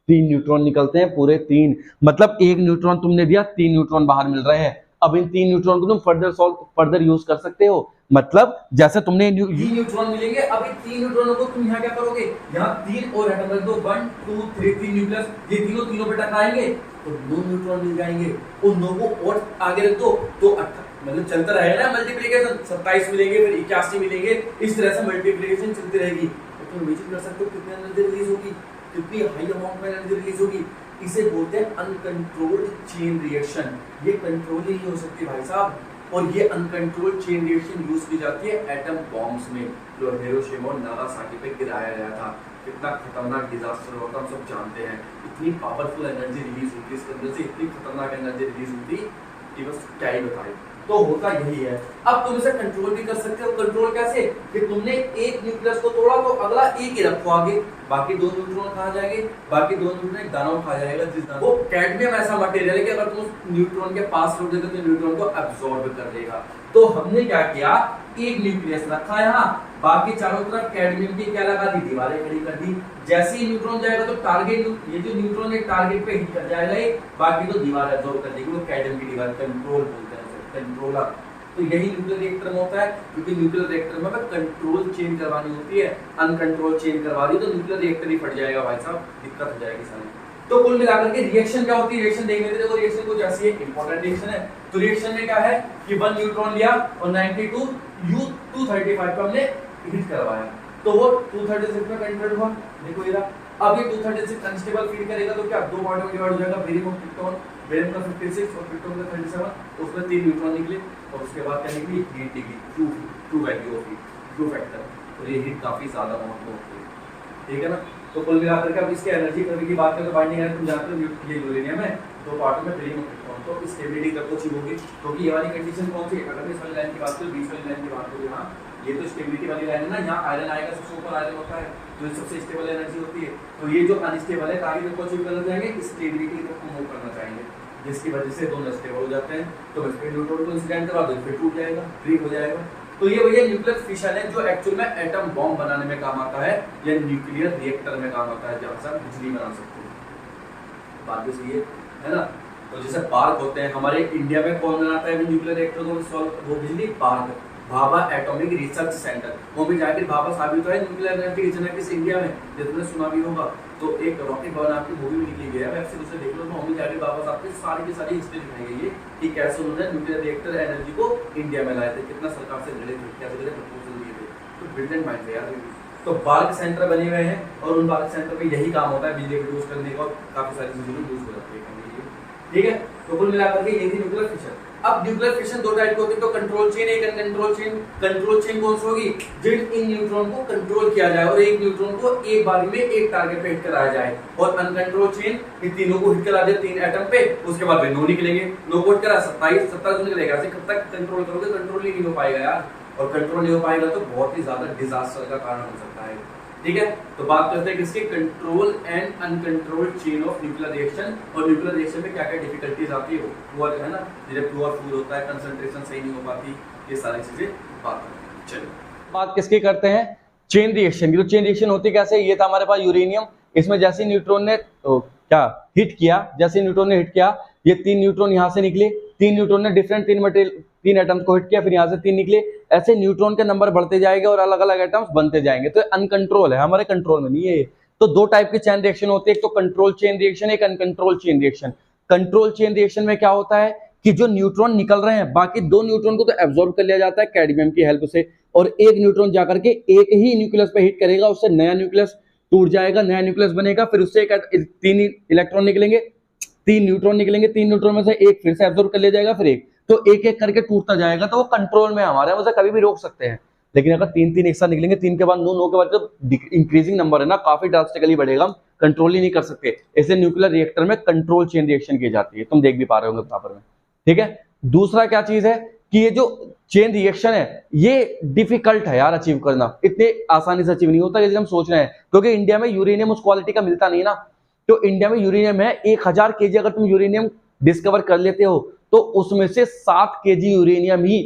3 न्यूट्रॉन निकलते हैं, पूरे 3, मतलब एक न्यूट्रॉन तुमने दिया, 3 न्यूट्रॉन बाहर मिल रहे हैं। अब इन 3 न्यूट्रॉन को तुम फर्दर यूज कर सकते हो, मतलब जैसे तुमने न्यूट्रॉन मिलेंगे, अब इन 3 न्यूट्रॉनों को तुम यहाँ क्या करोगे, यहाँ 3 और एटम रख दो, 1 2 3 न्यूक्लियस, ये तीनों पे टकराएंगे तो 2 न्यूट्रॉन मिल जाएंगे, उन 9 को और आगे रख दो तो मतलब चलता रहेगा ना मल्टीप्लिकेशन, 27 मिलेंगे, फिर 81 मिलेंगे, इस तरह से मल्टीप्लिकेशन चलती रहेगी। तो तुम इमेजिन कर सकते हो कितनी एनर्जी रिलीज होगी, कितनी हाई अमाउंट में एनर्जी रिलीज होगी। इसे बोलते हैं अनकंट्रोल्ड चेन रिएक्शन। ये कंट्रोल ही नहीं हो सकती भाई साहब, और ये अनकंट्रोल्ड चेन रिएक्शन यूज की जाती है एटम बॉम्ब्स में, जो हिरोशिमा और नागासाकी पे गिराया गया था। कितना खतरनाक डिजास्टर होता हम सब जानते हैं, इतनी पावरफुल एनर्जी रिलीज होती है इसके अंदर से, इतनी खतरनाक एनर्जी रिलीज होती कि बस क्या ही बताएं। तो होता यही है। अब तुम इसे कंट्रोल भी कर सकते हो, कंट्रोल कैसे, कि तुमने एक न्यूक्लियस को तोड़ा तो अगला एक ही रखो आगे, बाकी 2 न्यूट्रॉन कहाँ जाएंगे, बाकी 2 न्यूट्रॉन एक दाना उठा जाएगा, जिस दाना वो कैडमियम ऐसा मटेरियल है कि अगर तुम उस न्यूट्रॉन के पास रख देते तो न्यूट्रॉन को अब्सॉर्ब कर लेगा। तो हमने क्या किया, एक न्यूक्लियस रखा यहाँ, बाकी चारों तरफ कैडमियम की क्या लगा दी, दीवारें खड़ी कर दी। जैसे ही न्यूट्रॉन जाएगा तो टारगेट, ये जो न्यूट्रॉन है टारगेट पे हिट कर जाएगा, बाकी तो दीवार एब्सॉर्ब कर देगी, वो कैडमियम की दीवार, कंट्रोल बोलते हैं कंट्रोलर। तो यही न्यूक्लियर रिएक्टर में होता है, क्योंकि न्यूक्लियर रिएक्टर में कंट्रोल चेंज करवानी होती है, अनकंट्रोल चेंज करवा दी तो न्यूक्लियर रिएक्टर ही फट जाएगा भाई साहब, दिक्कत हो जाएगी सारी। तो कुल मिलाकर के रिएक्शन क्या होती है, रिएक्शन देखने थे, देखो रिएक्शन कुछ ऐसी है, इंपॉर्टेंट रिएक्शन है। तो रिएक्शन में क्या है कि 1 न्यूट्रॉन लिया और 92 U235 पे हमने हिट करवाया, तो वो 236 में कन्वर्ट हुआ, देखो ये रहा। अब ये 236 अनस्टेबल फीड करेगा तो क्या, 2 पार्ट में डिवाइड हो जाएगा, बेरियम और क्रिप्टॉन, बेरियम का 56 और क्रिप्टॉन का 37, उसमें 3 न्यूट्रॉन निकले, और उसके बाद क्या निकली, हीट निकली, true value of heat, true factor, और ये हीट काफी ज्यादा अमाउंट में होती है, ठीक है ना। तो कुल मिलाकर के अब इसके एनर्जी करने की बात करें तो बाइंडिंग एनर्जी तुम जानते हो, ये यूरेनियम है, 2 पार्टों में बेरियम और क्रिप्टॉन, तो स्टेबिलिटी तक अचीव होगी, क्योंकि ये वाली कंडीशन कौन सी है, अगर इस वाली लाइन की बात करें, बीच वाली लाइन की बात करें, हाँ ये तो स्टेबिलिटी वाली लाइन है ना, यहाँ आयरन आएगा, सबसे ऊपर आयरन होता है, जो सबसे स्टेबल एनर्जी होती है। तो ये जो अनस्टेबल है टारगेट को अचीव करना चाहेंगे, स्टेबिलिटी तक मूव करना चाहेंगे, जिसकी वजह से दोनों स्टेबल हो जाते हैं। तो इस पे न्यूट्रॉन को इंसिडेंट करवा दो, फिर टूट जाएगा, ब्रेक हो जाएगा। तो ये वही न्यूक्लियर फिशन है जो एक्चुअल में एटम बॉम्ब बनाने में काम आता है, या न्यूक्लियर रिएक्टर में काम आता है, जहां से हम बिजली बना सकते हैं। बात भी सही है ना। तो जैसे पार्क होते हैं हमारे इंडिया में, कौन बनाता है न्यूक्लियर रिएक्टर को, वो बिजली park, Bhabha atomic research centre, वो भी जाकर भाभा साबित हुआ है न्यूक्लियर एनर्जी जनरेट इंडिया में, जिसने सुना भी होगा। तो एक रॉकेट बना आपकी मूवी भी निकली गई है, वेब सीरीज से देख लो, तो हम जाकर भाभा साहब की सारी की सारी हिस्ट्री दिखाई गई है कि कैसे उन्होंने न्यूक्लियर रिएक्टर एनर्जी को इंडिया में लाए थे, कितना सरकार से लड़े थे, कैसे कैसे प्रपोजल दिए थे। तो ब्रिलियंट माइंड है यार। तो बार्क सेंटर बने हुए हैं, और उन बार्क सेंटर पे यही काम होता है, बिजली प्रोड्यूस करने का, काफी सारी चीजों को यूज हो जाती है, ठीक है। तो कुल मिलाकर के ये थी न्यूक्लियर फिशन। अब न्यूक्लियर फिशन दो टाइप के होते हैं, तो कंट्रोल चेन, एक अनकंट्रोल चेन। कंट्रोल चेन कौन सी होगी? जिन इन न्यूट्रॉन को कंट्रोल किया जाए और एक न्यूट्रॉन को एक बार में एक टारगेट पे हिट कराया जाए। और अनकंट्रोल चेन इन तीनों को हिट करा दे 3 एटम पे, उसके बाद वे नो निकलेंगे। नो को हिट करा 27 निकलेगा। ऐसे कब तक कंट्रोल करोगे? कंट्रोल ही नहीं हो पाएगा यार, और कंट्रोल नहीं हो पाएगा तो बहुत ही ज्यादा डिजास्टर का कारण हो सकता है। ठीक है, तो बात करते हैं किसके? Control and uncontrolled chain of nuclear reaction. और न्यूक्लियर रिएक्शन में क्या क्या डिफिकल्टीज आती है, वो है ना, जब प्योर फूड होता है, कंसंट्रेशन सही नहीं हो पाती, ये सारी चीजें बात करते हैं। चलिए बात किसकी करते हैं? चेन रिएक्शन की। तो चेन रिएक्शन होती कैसे? ये था हमारे पास यूरेनियम, इसमें जैसे न्यूट्रॉन ने क्या हिट किया, जैसे न्यूट्रॉन ने हिट किया, ये 3 न्यूट्रॉन यहाँ से निकले, 3 न्यूट्रॉन ने डिफरेंट 3 एटम्स को हिट किया, फिर यहाँ से 3 निकले, ऐसे न्यूट्रॉन के नंबर बढ़ते जाएंगे और अलग अलग एटम्स बनते जाएंगे। तो अनकंट्रोल है, हमारे कंट्रोल में नहीं है ये। तो दो टाइप की चेन रिएक्शन होती है, एक तो कंट्रोल चेन रिएक्शन, एक uncontrol chain reaction. Control chain reaction में क्या होता है कि जो न्यूट्रॉन निकल रहे हैं, बाकी 2 न्यूट्रॉन को तो एब्जॉर्ब कर लिया जाता है कैडमियम की हेल्प से, और एक न्यूट्रॉन जाकर के एक ही न्यूक्लियस पे हिट करेगा, उससे नया न्यूक्लियस टूट जाएगा, नया न्यूक्लियस बनेगा, फिर उससे 3 इलेक्ट्रॉन निकलेंगे, 3 न्यूट्रॉन निकलेंगे, 3 न्यूट्रॉन में से एक फिर से एब्जॉर्ब कर लिया जाएगा, फिर एक, तो एक एक करके टूटता जाएगा। तो वो कंट्रोल में हमारे, हम उसे कभी भी रोक सकते हैं। लेकिन अगर 3 एक साथ निकलेंगे, 3 के बाद 9 के बाद जो इंक्रीजिंग नंबर है ना, काफी ड्रास्टिकली बढ़ेगा, हम कंट्रोल ही नहीं कर सकते। ऐसे न्यूक्लियर रिएक्टर में कंट्रोल चेन रिएक्शन की जाती है, तुम देख भी पा रहे होंगे बराबर में। ठीक है, दूसरा क्या चीज है कि ये जो चेन रिएक्शन है, ये डिफिकल्ट है यार अचीव करना, इतने आसानी से अचीव नहीं होता जैसे हम सोच रहे हैं, क्योंकि इंडिया में यूरेनियम उस क्वालिटी का मिलता नहीं ना। तो इंडिया में यूरेनियम है 1000 केजी, अगर तुम यूरेनियम डिस्कवर कर लेते हो तो उसमें से 7 केजी यूरेनियम ही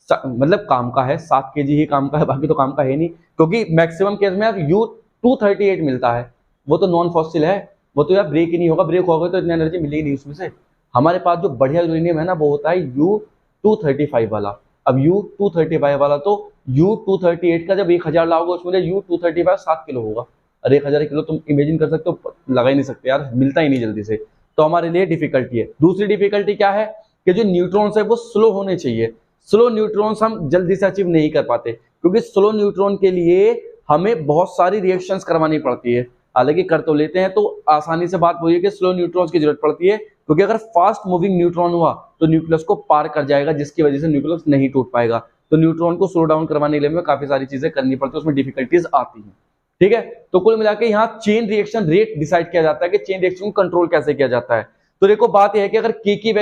मतलब काम का है, 7 केजी ही काम का है, बाकी तो काम का है नहीं, क्योंकि मैक्सिमम केस में यार U-238 मिलता है, वो तो नॉन फॉसिल है, वो तो यार ब्रेक ही नहीं होगा, ब्रेक होगा तो इतनी एनर्जी मिलेगी नहीं उसमें से। हमारे पास जो बढ़िया यूरेनियम है ना, वो होता है U-235 वाला। अब U-235 वाला, तो U-238 का जब 1000 लाओगे, उसमें U-235 7 किलो होगा, और 1000 किलो तुम इमेजिन कर सकते हो, लगा ही नहीं सकते यार, मिलता ही नहीं जल्दी से। तो हमारे लिए डिफिकल्टी है। दूसरी डिफिकल्टी क्या है कि जो न्यूट्रॉन्स है वो स्लो होने चाहिए। स्लो न्यूट्रॉन्स हम जल्दी से अचीव नहीं कर पाते, क्योंकि स्लो न्यूट्रॉन के लिए हमें बहुत सारी रिएक्शंस करवानी पड़ती है। हालांकि कर तो लेते हैं, तो आसानी से बात वही है कि स्लो न्यूट्रॉन्स की जरूरत पड़ती है, क्योंकि अगर फास्ट मूविंग न्यूट्रॉन हुआ तो न्यूक्लियस को पार कर जाएगा, जिसकी वजह से न्यूक्लियस नहीं टूट पाएगा। तो न्यूट्रॉन को स्लो डाउन करवाने के लिए हमें काफी सारी चीजें करनी पड़ती है, उसमें डिफिकल्टीज आती हैं। ठीक है, तो कुल मिला के यहाँ चेन रिएक्शन रेट डिसाइड किया जाता है कि चेन रिएक्शन को कंट्रोल कैसे किया जाता है। तो देखो बात यह है कि अगर के की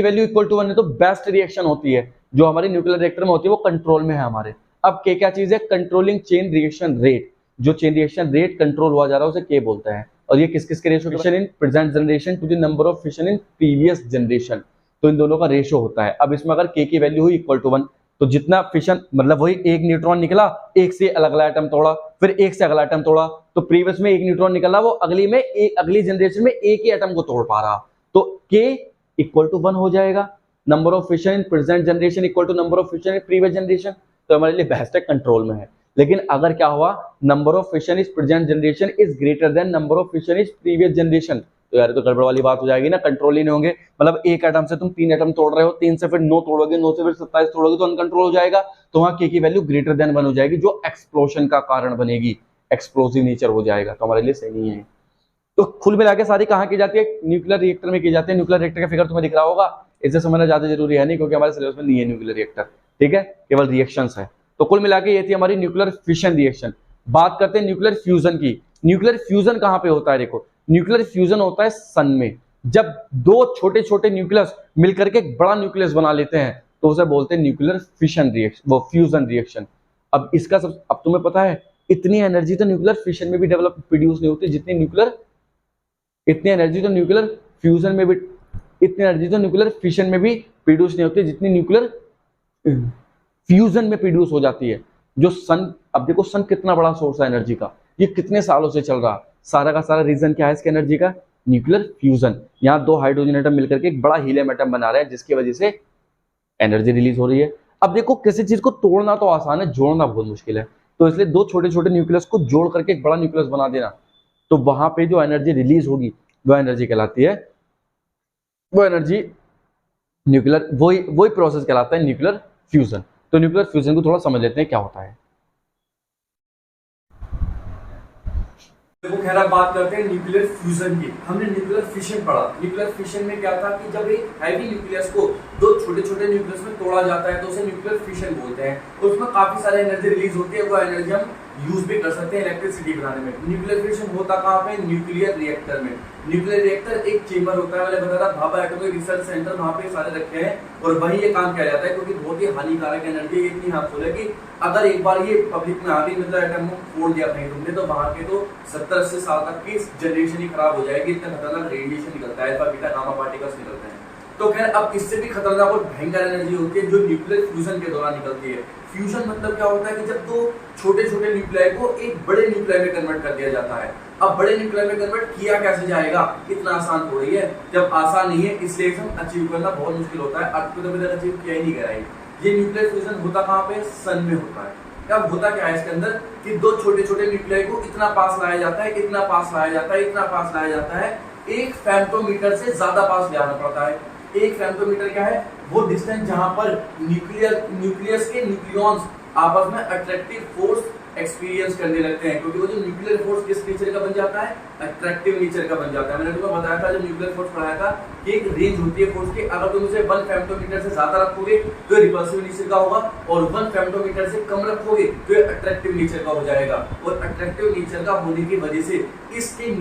वैल्यू इक्वल टू 1 है तो बेस्ट रिएक्शन होती है, जो हमारी न्यूक्लियर रिएक्टर में होती है, वो कंट्रोल में है हमारे। अब के क्या चीज है? Controlling chain reaction rate. जो चेन रिएक्शन रेट कंट्रोल हुआ जा रहा है उसे के बोलते हैं। और ये किस किस के ratio? Fission in present generation to the number of fission in previous generation. तो इन दोनों का रेशियो होता है। अब इसमें अगर के की वैल्यू हुई इक्वल टू 1, तो जितना फिशन, मतलब वही एक न्यूट्रॉन निकला, एक से अगला एटम तोड़ा, फिर एक से अगला एटम तोड़ा, तो प्रीवियस में एक न्यूट्रॉन निकला, वो अगली जनरेशन में एक ही एटम को तोड़ पा रहा, तो के इक्वल टू 1 हो जाएगा। Number of fission in present generation equal to number of fission in previous generation. तो हमारे लिए बेस्ट है, कंट्रोल में है। लेकिन अगर क्या हुआ, number of fission is present generation is greater than number of fission is previous generation, तो यार तो गड़बड़ वाली बात हो जाएगी ना, कंट्रोल ही नहीं होंगे। मतलब एक एटम से तुम 3 एटम तोड़ रहे हो, 3 से फिर 9 तोड़ोगे, 9 से फिर 27 तोड़ोगे, तो अनकंट्रोल हो जाएगा। तो वहां के की वैल्यू ग्रेटर देन 1 हो जाएगी, जो एक्सप्लोजन का कारण बनेगी, एक्सप्लोसिव नेचर हो जाएगा, तो हमारे लिए सही नहीं है। तो कुल मिला के सारी कहाँ की जाती है? न्यूक्लियर रिएक्टर में की जाती है। न्यूक्लियर रिएक्टर का फिगर तुम्हें दिख रहा होगा, इसे समझना ज्यादा जरूरी है नहीं, क्योंकि हमारे सिलेबस में नहीं है न्यूक्लियर रिएक्टर। ठीक है, केवल रिएक्शंस है। तो कुल मिला के ये थी हमारी न्यूक्लियर फिशन रिएक्शन। बात करते हैं न्यूक्लियर फ्यूजन की। न्यूक्लियर फ्यूजन कहाँ पे होता है? देखो, न्यूक्लियर फ्यूजन होता है सन में, जब 2 छोटे छोटे न्यूक्लियस मिलकर के एक बड़ा न्यूक्लियस बना लेते हैं, तो उसे बोलते हैं न्यूक्लियर फिशन रिएक्शन, वो फ्यूजन रिएक्शन। अब इसका सब, अब तुम्हें पता है, इतनी एनर्जी तो न्यूक्लियर फिशन में भी डेवलप प्रोड्यूस नहीं होती जितनी इतनी एनर्जी तो न्यूक्लियर फ्यूजन में भी, इतनी एनर्जी तो न्यूक्लियर फिशन में भी प्रोड्यूस नहीं होती जितनी न्यूक्लियर फ्यूजन में प्रोड्यूस हो जाती है। जो सन, अब देखो सन कितना बड़ा सोर्स है एनर्जी का, ये कितने सालों से चल रहा, सारा का सारा रीजन क्या है इसके एनर्जी का? Nuclear fusion. यहाँ 2 हाइड्रोजन एटम मिलकर के एक बड़ा हीलियम एटम बना रहे हैं, जिसकी वजह से एनर्जी रिलीज हो रही है। अब देखो, किसी चीज को तोड़ना तो आसान है, जोड़ना बहुत मुश्किल है, तो इसलिए 2 छोटे छोटे न्यूक्लियस को जोड़ करके एक बड़ा न्यूक्लियस बना देना, तो वहां पे जो एनर्जी रिलीज होगी वो एनर्जी कहलाती है, वो एनर्जी न्यूक्लियर, वही प्रोसेस कहलाता है न्यूक्लियर फ्यूजन। तो न्यूक्लियर फ्यूजन को थोड़ा समझ लेते हैं क्या होता है। देखो खैर अब बात करते हैं न्यूक्लियर फ्यूजन की। हमने न्यूक्लियर फिशन पढ़ा। न्यूक्लियर फिशन में क्या था कि जब एक हैवी न्यूक्लियस को दो छोटे छोटे न्यूक्लियस में तोड़ा जाता है तो उसे न्यूक्लियर फिशन बोलते हैं। तो उसमें काफी सारी एनर्जी रिलीज होती है, वो एनर्जी हम यूज भी कर सकते हैं इलेक्ट्रिसिटी बनाने में। न्यूक्लियर फिशन होता कहाँ पे? न्यूक्लियर रिएक्टर में। न्यूक्लियर रिएक्टर एक चेंबर होता है, मैंने बताया भाभा एटॉमिक रिसर्च सेंटर, वहां पे सारे रखे हैं और वही ये काम किया जाता है, क्योंकि बहुत ही हानिकारक एनर्जी इतनी हार्मफुल है कि अगर एक बार ये पब्लिक में आ गई, मतलब एटम को फोड़ दिया कहीं तुमने, तो वहां के तो 70-80 साल तक की जनरेशन ही खराब हो जाएगी। इतना खतरनाक रेडिएशन निकलता है, अल्फा बीटा गामा पार्टिकल्स निकलते हैं। तो खैर अब इससे भी खतरनाक और भयंकर एनर्जी होती है जो न्यूक्लियर फ्यूजन के दौरान निकलती है। फ्यूजन मतलब क्या होता है कि जब दो छोटे छोटे न्यूक्लियाई को एक बड़े न्यूक्लियाई में कन्वर्ट कर दिया जाता है। अब बड़े न्यूक्लियाई में कन्वर्ट किया कैसे जाएगा? इतना आसान थोड़ी है। जब आसान नहीं है इसलिए इसे अचीव करना बहुत मुश्किल होता है। अब तो अभी तक अचीव किया ही नहीं गया है। ये न्यूक्लियर फ्यूजन होता कहाँ पे? सन में होता है। अब होता क्या है इसके अंदर कि दो छोटे छोटे न्यूक्लियाई को इतना पास लाया जाता है, इतना पास लाया जाता है, इतना पास लाया जाता है, 1 फेम्टोमीटर से ज्यादा पास ले आना पड़ता है। 1 फेम्टोमीटर क्या है? वो डिस्टेंस जहां पर न्यूक्लियस के न्यूक्लियॉन्स आपस में अट्रैक्टिव फोर्स एक्सपीरियंस करने लगते हैं, क्योंकि वो जो न्यूक्लियर फोर्स किस नेचर का बन जाता है? अट्रैक्टिव नेचर का बन जाता है। मैंने तुम्हें बताया था जब न्यूक्लियर फोर्स पढ़ाया था कि एक रेंज होती है फोर्स की, अगर तुम उसे 1 फेम्टोमीटर से ज्यादा रखोगे तो ये रिपल्सिव नेचर का होगा, और 1 फेम्टोमीटर से कम रखोगे तो ये अट्रैक्टिव नेचर का हो जाएगा। और अट्रैक्टिव नेचर का होने की वजह से इसके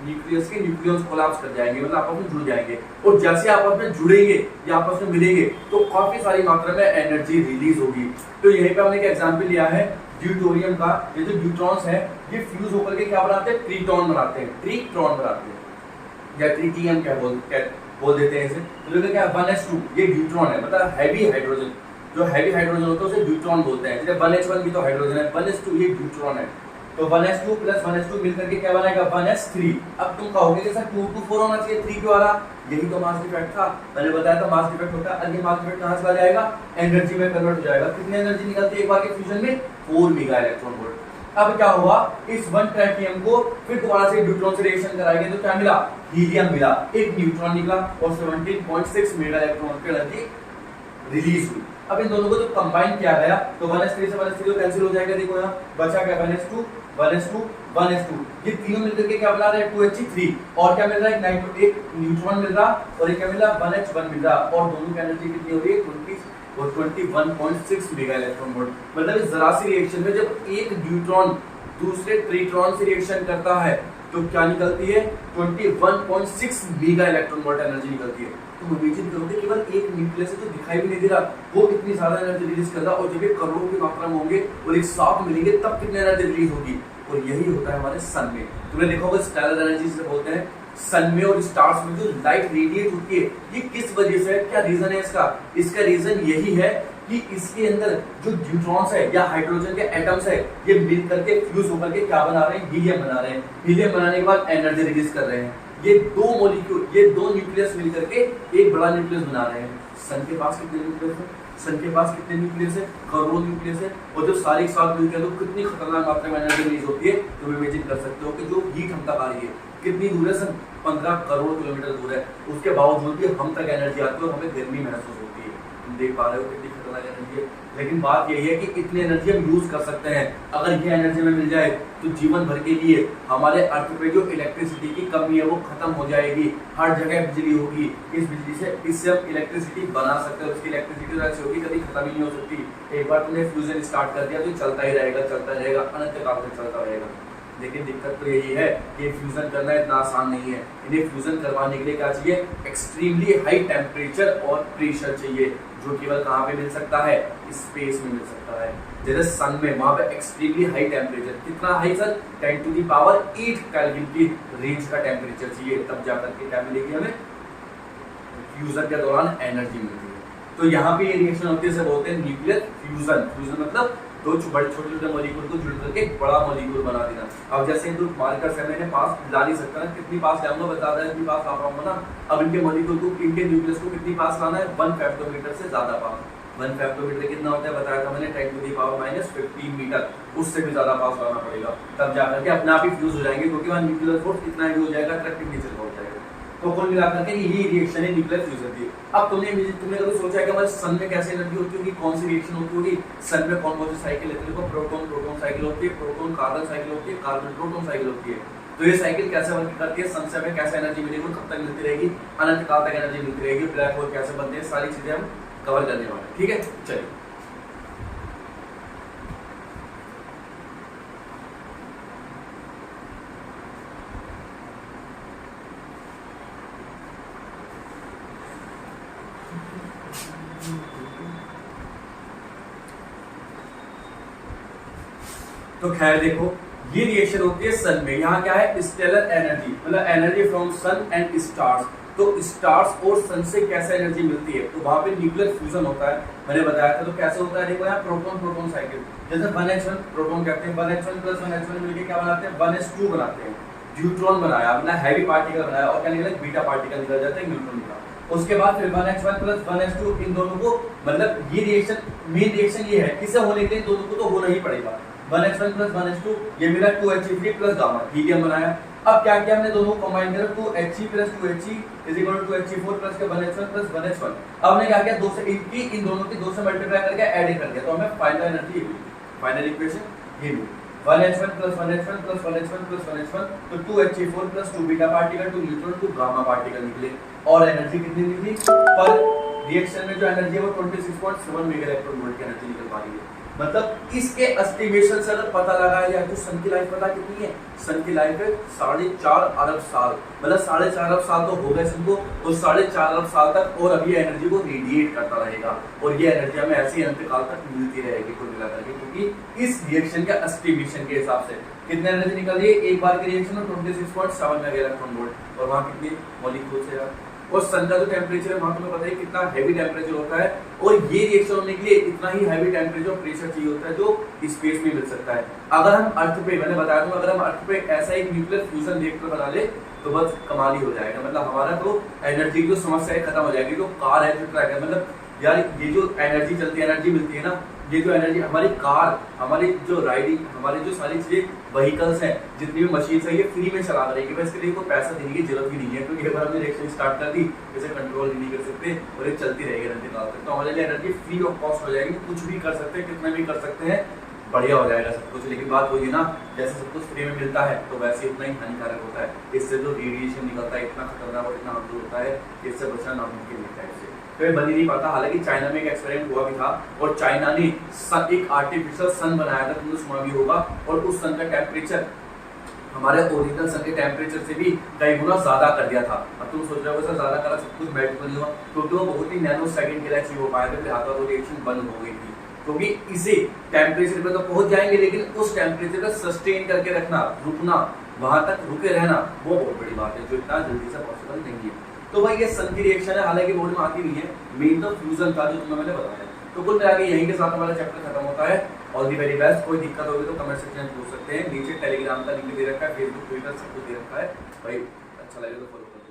न्यूक्लियस के न्यूक्लियॉन्स कोलैप्स कर जाएंगे, मतलब आपस में जुड़ जाएंगे। और जैसे आपस में जुड़ेंगे या आपस में मिलेंगे तो काफी सारी मात्रा में एनर्जी रिलीज होगी। तो यहीं पे हमने एक एग्जांपल लिया है ड्यूटोरियम का। ये जो न्यूट्रॉन्स है ये फ्यूज होकर के क्या बनाते हैं? ट्रीटॉन बनाते हैं, ट्रीट्रॉन बनाते हैं या ट्रीटियम क्या बोल देते हैं इसे। तो क्या 1s2 ये न्यूट्रॉन है, मतलब हैवी हाइड्रोजन। जो हैवी हाइड्रोजन होता है उसे न्यूट्रॉन बोलते हैं। जैसे 1h1 भी तो हाइड्रोजन है, 1s2 ये न्यूट्रॉन है। तो 1s2 प्लस 1s2 मिलकर के क्या बनाएगा? 1s3। अब तुम कहोगे कि सर 2 to 4 होना चाहिए, 3 क्यों आ रहा? यही तो मास डिफेक्ट था, मैंने बताया था मास डिफेक्ट होता है। ये मास डिफेक्ट कहां से आ जाएगा? एनर्जी में कन्वर्ट हो जाएगा। कितनी एनर्जी निकलती है एक बार के फ्यूजन में? 4 मेगा इलेक्ट्रॉन वोल्ट। अब क्या हुआ? इस 1 ट्राइटियम को फिर दोबारा से न्यूट्रॉन से रिएक्शन कराएंगे तो क्या मिला? हीलियम मिला, एक न्यूट्रॉन निकला और 17.6 मेगा इलेक्ट्रॉन की एनर्जी रिलीज हुई। अब इन दोनों को जब कंबाइन किया गया तो 1s3 से 1s3 कैंसिल हो जाएगा। देखो यहाँ बचा क्या? 1s2 1s2 1s2, ये तीनों मिलकर के क्या बना रहे हैं? 2h3। और क्या मिल रहा है? एक न्यूट्रॉन मिल रहा और एक क्या मिल रहा? 1h1 मिल रहा। और दोनों की एनर्जी कितनी हो रही है? 20 और 21.6 मेगा इलेक्ट्रॉन वोल्ट। मतलब इस जरा सी रिएक्शन में जब एक न्यूट्रॉन दूसरे ट्रीट्रॉन से रिएक्शन करता है तो क्या निकलती है? 21.6 मेगा इलेक्ट्रॉन वोल्ट एनर्जी निकलती है। तुम इमेजिन करोगे केवल एक न्यूक्लियस से जो दिखाई भी नहीं दे रहा वो इतनी ज्यादा एनर्जी रिलीज कर रहा, और जब ये करोड़ों की मात्रा में होंगे और एक साथ मिलेंगे तब कितनी एनर्जी रिलीज होगी। और यही होता है हमारे सन में। तुमने देखा होगा स्टेलर एनर्जी से बोलते हैं। सन में और स्टार्स में जो लाइट रेडिएट होती है ये किस वजह से है? क्या रीजन है इसका? इसका रीजन यही है कि इसके अंदर जो न्यूट्रॉन्स है या हाइड्रोजन के एटम्स है ये मिल करके फ्यूज होकर के क्या बना रहे हैं? हीलियम बना रहे हैं। हीलियम बनाने के बाद एनर्जी रिलीज कर रहे हैं। ये दो मॉलिक्यूल, ये दो न्यूक्लियस मिलकर के एक बड़ा न्यूक्लियस बना रहे हैं। सन के पास कितने न्यूक्लियस है? सन के पास कितने न्यूक्लियस है? करोड़ों न्यूक्लियस है। और जब सारे एक साथ मिलकर तो कितनी खतरनाक मात्रा में एनर्जी रिलीज होती है। तुम इमेजिन कर सकते हो कि जो हीट हम तक आ रही है कितनी दूर है? सन 15 करोड़ किलोमीटर दूर है। उसके बावजूद भी हम तक एनर्जी आती है और हमें गर्मी महसूस होती है। तुम देख पा रहे हो कितनी खतरनाक एनर्जी है। लेकिन बात यही है कि इतनी एनर्जी हम यूज कर सकते हैं। अगर ये एनर्जी में मिल जाए तो जीवन भर के लिए हमारे अर्थ पे जो इलेक्ट्रिसिटी की कमी है वो खत्म हो जाएगी। हर जगह बिजली होगी। इस बिजली से इससे हम इलेक्ट्रिसिटी बना सकते हैं। उसकी इलेक्ट्रिसिटी ऐसी होगी कभी खत्म ही नहीं हो सकती। एक बार तुमने फ्यूजन स्टार्ट कर दिया तो चलता ही रहेगा, चलता रहेगा, अनंत काल तक चलता रहेगा। लेकिन दिक्कत तो यही है कि फ्यूजन करना इतना आसान नहीं है। इन्हें फ्यूजन करवाने के लिए क्या चाहिए? एक्सट्रीमली हाई टेम्परेचर और प्रेशर चाहिए, जो केवल कहाँ पे मिल सकता है? स्पेस में मिल सकता है। जैसे सन में वहां पे एक्सट्रीमली हाई टेम्परेचर, कितना हाई सर? 10⁸ केल्विन की रेंज का टेम्परेचर चाहिए, तब जाकर के क्या मिलेगी हमें? फ्यूजन के दौरान एनर्जी मिलती है। तो यहाँ पे ये रिएक्शन होती है, इसे बोलते हैं न्यूक्लियर फ्यूजन। फ्यूजन मतलब दो बड़े छोटे छोटे मॉलिक्यूल को जुड़ करके एक बड़ा मॉलिक्यूल बना देना। अब जैसे दो मार्कर्स है, मैंने पास ला नहीं सकता ना, कितनी पास लाऊंगा बता दें, इतनी पास ला पाऊंगा ना। अब इनके मॉलिक्यूल को, इनके न्यूक्लियस को कितनी पास लाना है? 1 फेम्टोमीटर से ज्यादा पास। 1 फेम्टोमीटर कितना होता है बताया था मैंने? 10⁻⁻15 मीटर। उससे भी ज्यादा पास लाना पड़ेगा, तब जाकर के अपने आप ही फ्यूज हो जाएंगे, क्योंकि वहां न्यूक्लियर फोर्स कितना ही हो जाएगा? अट्रैक्टिव नेचर का हो जाएगा। तो कुल मिलाकर के ये रिएक्शन है न्यूक्लियर फ्यूजन की। अब तुमने कभी सोचा कि हमारे सन में कैसे एनर्जी होती होगी, कौन सी रिएक्शन होती होगी? सन में कौन कौन सी साइकिल होती है? देखो प्रोटॉन प्रोटॉन साइकिल होती है, प्रोटॉन कार्बन साइकिल होती है, कार्बन प्रोटॉन साइकिल होती है। तो ये साइकिल कैसे वर्क करती है, सन से हमें कैसे एनर्जी मिलेगी, कब तक मिलती रहेगी, अनंत काल तक एनर्जी मिलती रहेगी, ब्लैक होल कैसे बनते हैं, सारी चीजें हम कवर करने वाले हैं। ठीक है, चलिए। तो खैर देखो, ये रिएक्शन होती है सन में। यहाँ क्या है, स्टेलर एनर्जी, मतलब energy from sun and stars. तो स्टार्स और सन से कैसे एनर्जी मिलती है, तो वहां पे न्यूक्लियर फ्यूजन होता है, मैंने बताया था। तो कैसे होता है, देखो यहाँ प्रोटॉन प्रोटॉन साइकिल, जैसे 1s1 प्रोटॉन कहते हैं, 1s1 प्लस 1s1 मिलकर क्या बनाते हैं, 1s2 बनाते हैं। न्यूट्रॉन बनाया, अपना हैवी पार्टिकल बनाया, और क्या निकला, बीटा पार्टिकल निकल जाता है, न्यूट्रॉन निकला। उसके बाद फिर 1s1 प्लस 1s2, इन दोनों को, मतलब ये रिएक्शन, मेन रिएक्शन ये है, किसे होने के लिए दोनों को तो होना ही पड़ेगा। 1s1 प्लस 1s2, ये मिला 2He3 प्लस गामा, हीलियम बनाया। अब क्या किया हमने, दोनों को कंबाइन करा, 2He plus 2He is equal to 2He4 plus के 1s1 प्लस 1s1। अब हमने क्या किया, दो से इन दोनों की 2 से मल्टीप्लाई करके ऐड कर दिया, तो हमें फाइनल एनर्जी ये मिली, फाइनल इक्वेशन ये मिली, 1s1 plus 1s1 plus 1s1 plus 1s1, तो 2He4 plus 2 beta particle, 2 neutron, 2 gamma particle निकले। और एनर्जी कितनी निकली, पर रिएक्शन में जो एनर्जी है वो 26.7 मेगा इलेक्ट्रॉन वोल्ट की एनर्जी निकल पा रही है। मतलब इसके एस्टिमेशन से अगर पता लगाया जाए तो सन की लाइफ पता कितनी है, सन की लाइफ है 4.5 अरब साल, मतलब 4.5 अरब साल तो हो गए सन को, और 4.5 अरब साल तक और अभी एनर्जी को रेडिएट करता रहेगा, और ये एनर्जी हमें ऐसी अनंत काल तक मिलती रहेगी कुल मिलाकर के, क्योंकि इस रिएक्शन के एस्टिमेशन के हिसाब से कितनी एनर्जी निकल रही है एक बार के रिएक्शन में, 26.7 मेगा इलेक्ट्रॉन वोल्ट, और वहाँ कितनी मॉलिक्यूल्स है यार। और सन का जो टेम्परेचर है वहां तुम्हें पता है कितना हैवी टेम्परेचर होता है, और ये रिएक्शन होने के लिए इतना ही हैवी टेम्परेचर प्रेशर चाहिए होता है जो स्पेस में मिल सकता है। अगर हम अर्थ पे, मैंने बताया था, अगर हम अर्थ पे ऐसा एक न्यूक्लियर फ्यूजन रिएक्टर बना ले तो बस कमाल ही हो जाएगा, मतलब हमारा तो एनर्जी की जो समस्या है खत्म हो जाएगी। जो कार है, जो ट्रक है, मतलब यार ये जो एनर्जी चलती है, एनर्जी मिलती है ना, ये जो एनर्जी हमारी कार, हमारी जो राइडिंग, हमारी जो सारी चीजें, व्हीकल्स हैं, जितनी भी मशीन्स है, ये फ्री में चला रहेगी, बस इसके लिए कोई पैसा देने की जरूरत ही नहीं है, क्योंकि एक बार हमने रिएक्शन स्टार्ट कर दी, इसे कंट्रोल नहीं कर सकते और ये चलती रहेगी अनंत काल तक। तो हमारे लिए एनर्जी फ्री ऑफ कॉस्ट हो जाएगी, कुछ भी कर सकते हैं, कितना भी कर सकते हैं, बढ़िया हो जाएगा सब कुछ। लेकिन बात वही है ना, जैसे सब कुछ फ्री में मिलता है तो वैसे उतना ही हानिकारक होता है। इससे जो रेडिएशन निकलता है इतना खतरनाक और इतना हार्मफुल होता है, इससे बचना नामुमकिन होता है इससे। तो ये बन ही नहीं पाता। हालांकि चाइना में एक एक्सपेरिमेंट हुआ भी था, और चाइना ने एक आर्टिफिशियल सन बनाया था, तुमने सुना भी होगा, और उस सन का टेम्परेचर हमारे ओरिजिनल सन के टेम्परेचर से भी कई गुना ज्यादा कर दिया था। अब तुम सोच रहे हो सर ज्यादा करा, सब कुछ मैटर नहीं हुआ, क्योंकि वो बहुत ही नैनो सेकंड के लिए अचीव हो पाया था, लिहाजा वो रिएक्शन बंद हो गई थी। क्योंकि इसे टेम्परेचर पे तो पहुंच जाएंगे, लेकिन उस टेम्परेचर को सस्टेन करके रखना, रुकना, वहां तक रुके रहना, वो बहुत बड़ी बात है, जो इतना जल्दी से पॉसिबल नहीं है। तो भाई ये सन की रिएक्शन है, हालांकि बोर्ड में आती नहीं है, मेन तो फ्यूजन था जो तुम्हें मैंने बताया। तो कुल मिला के यहीं के साथ हमारा चैप्टर खत्म होता है। All the very best. कोई दिक्कत होगी तो कमेंट सेक्शन में पूछ सकते हैं, नीचे टेलीग्राम का लिंक दे रखा है, फेसबुक, ट्विटर सब कुछ दे रखा है, भाई अच्छा लगे तो फॉलो करो।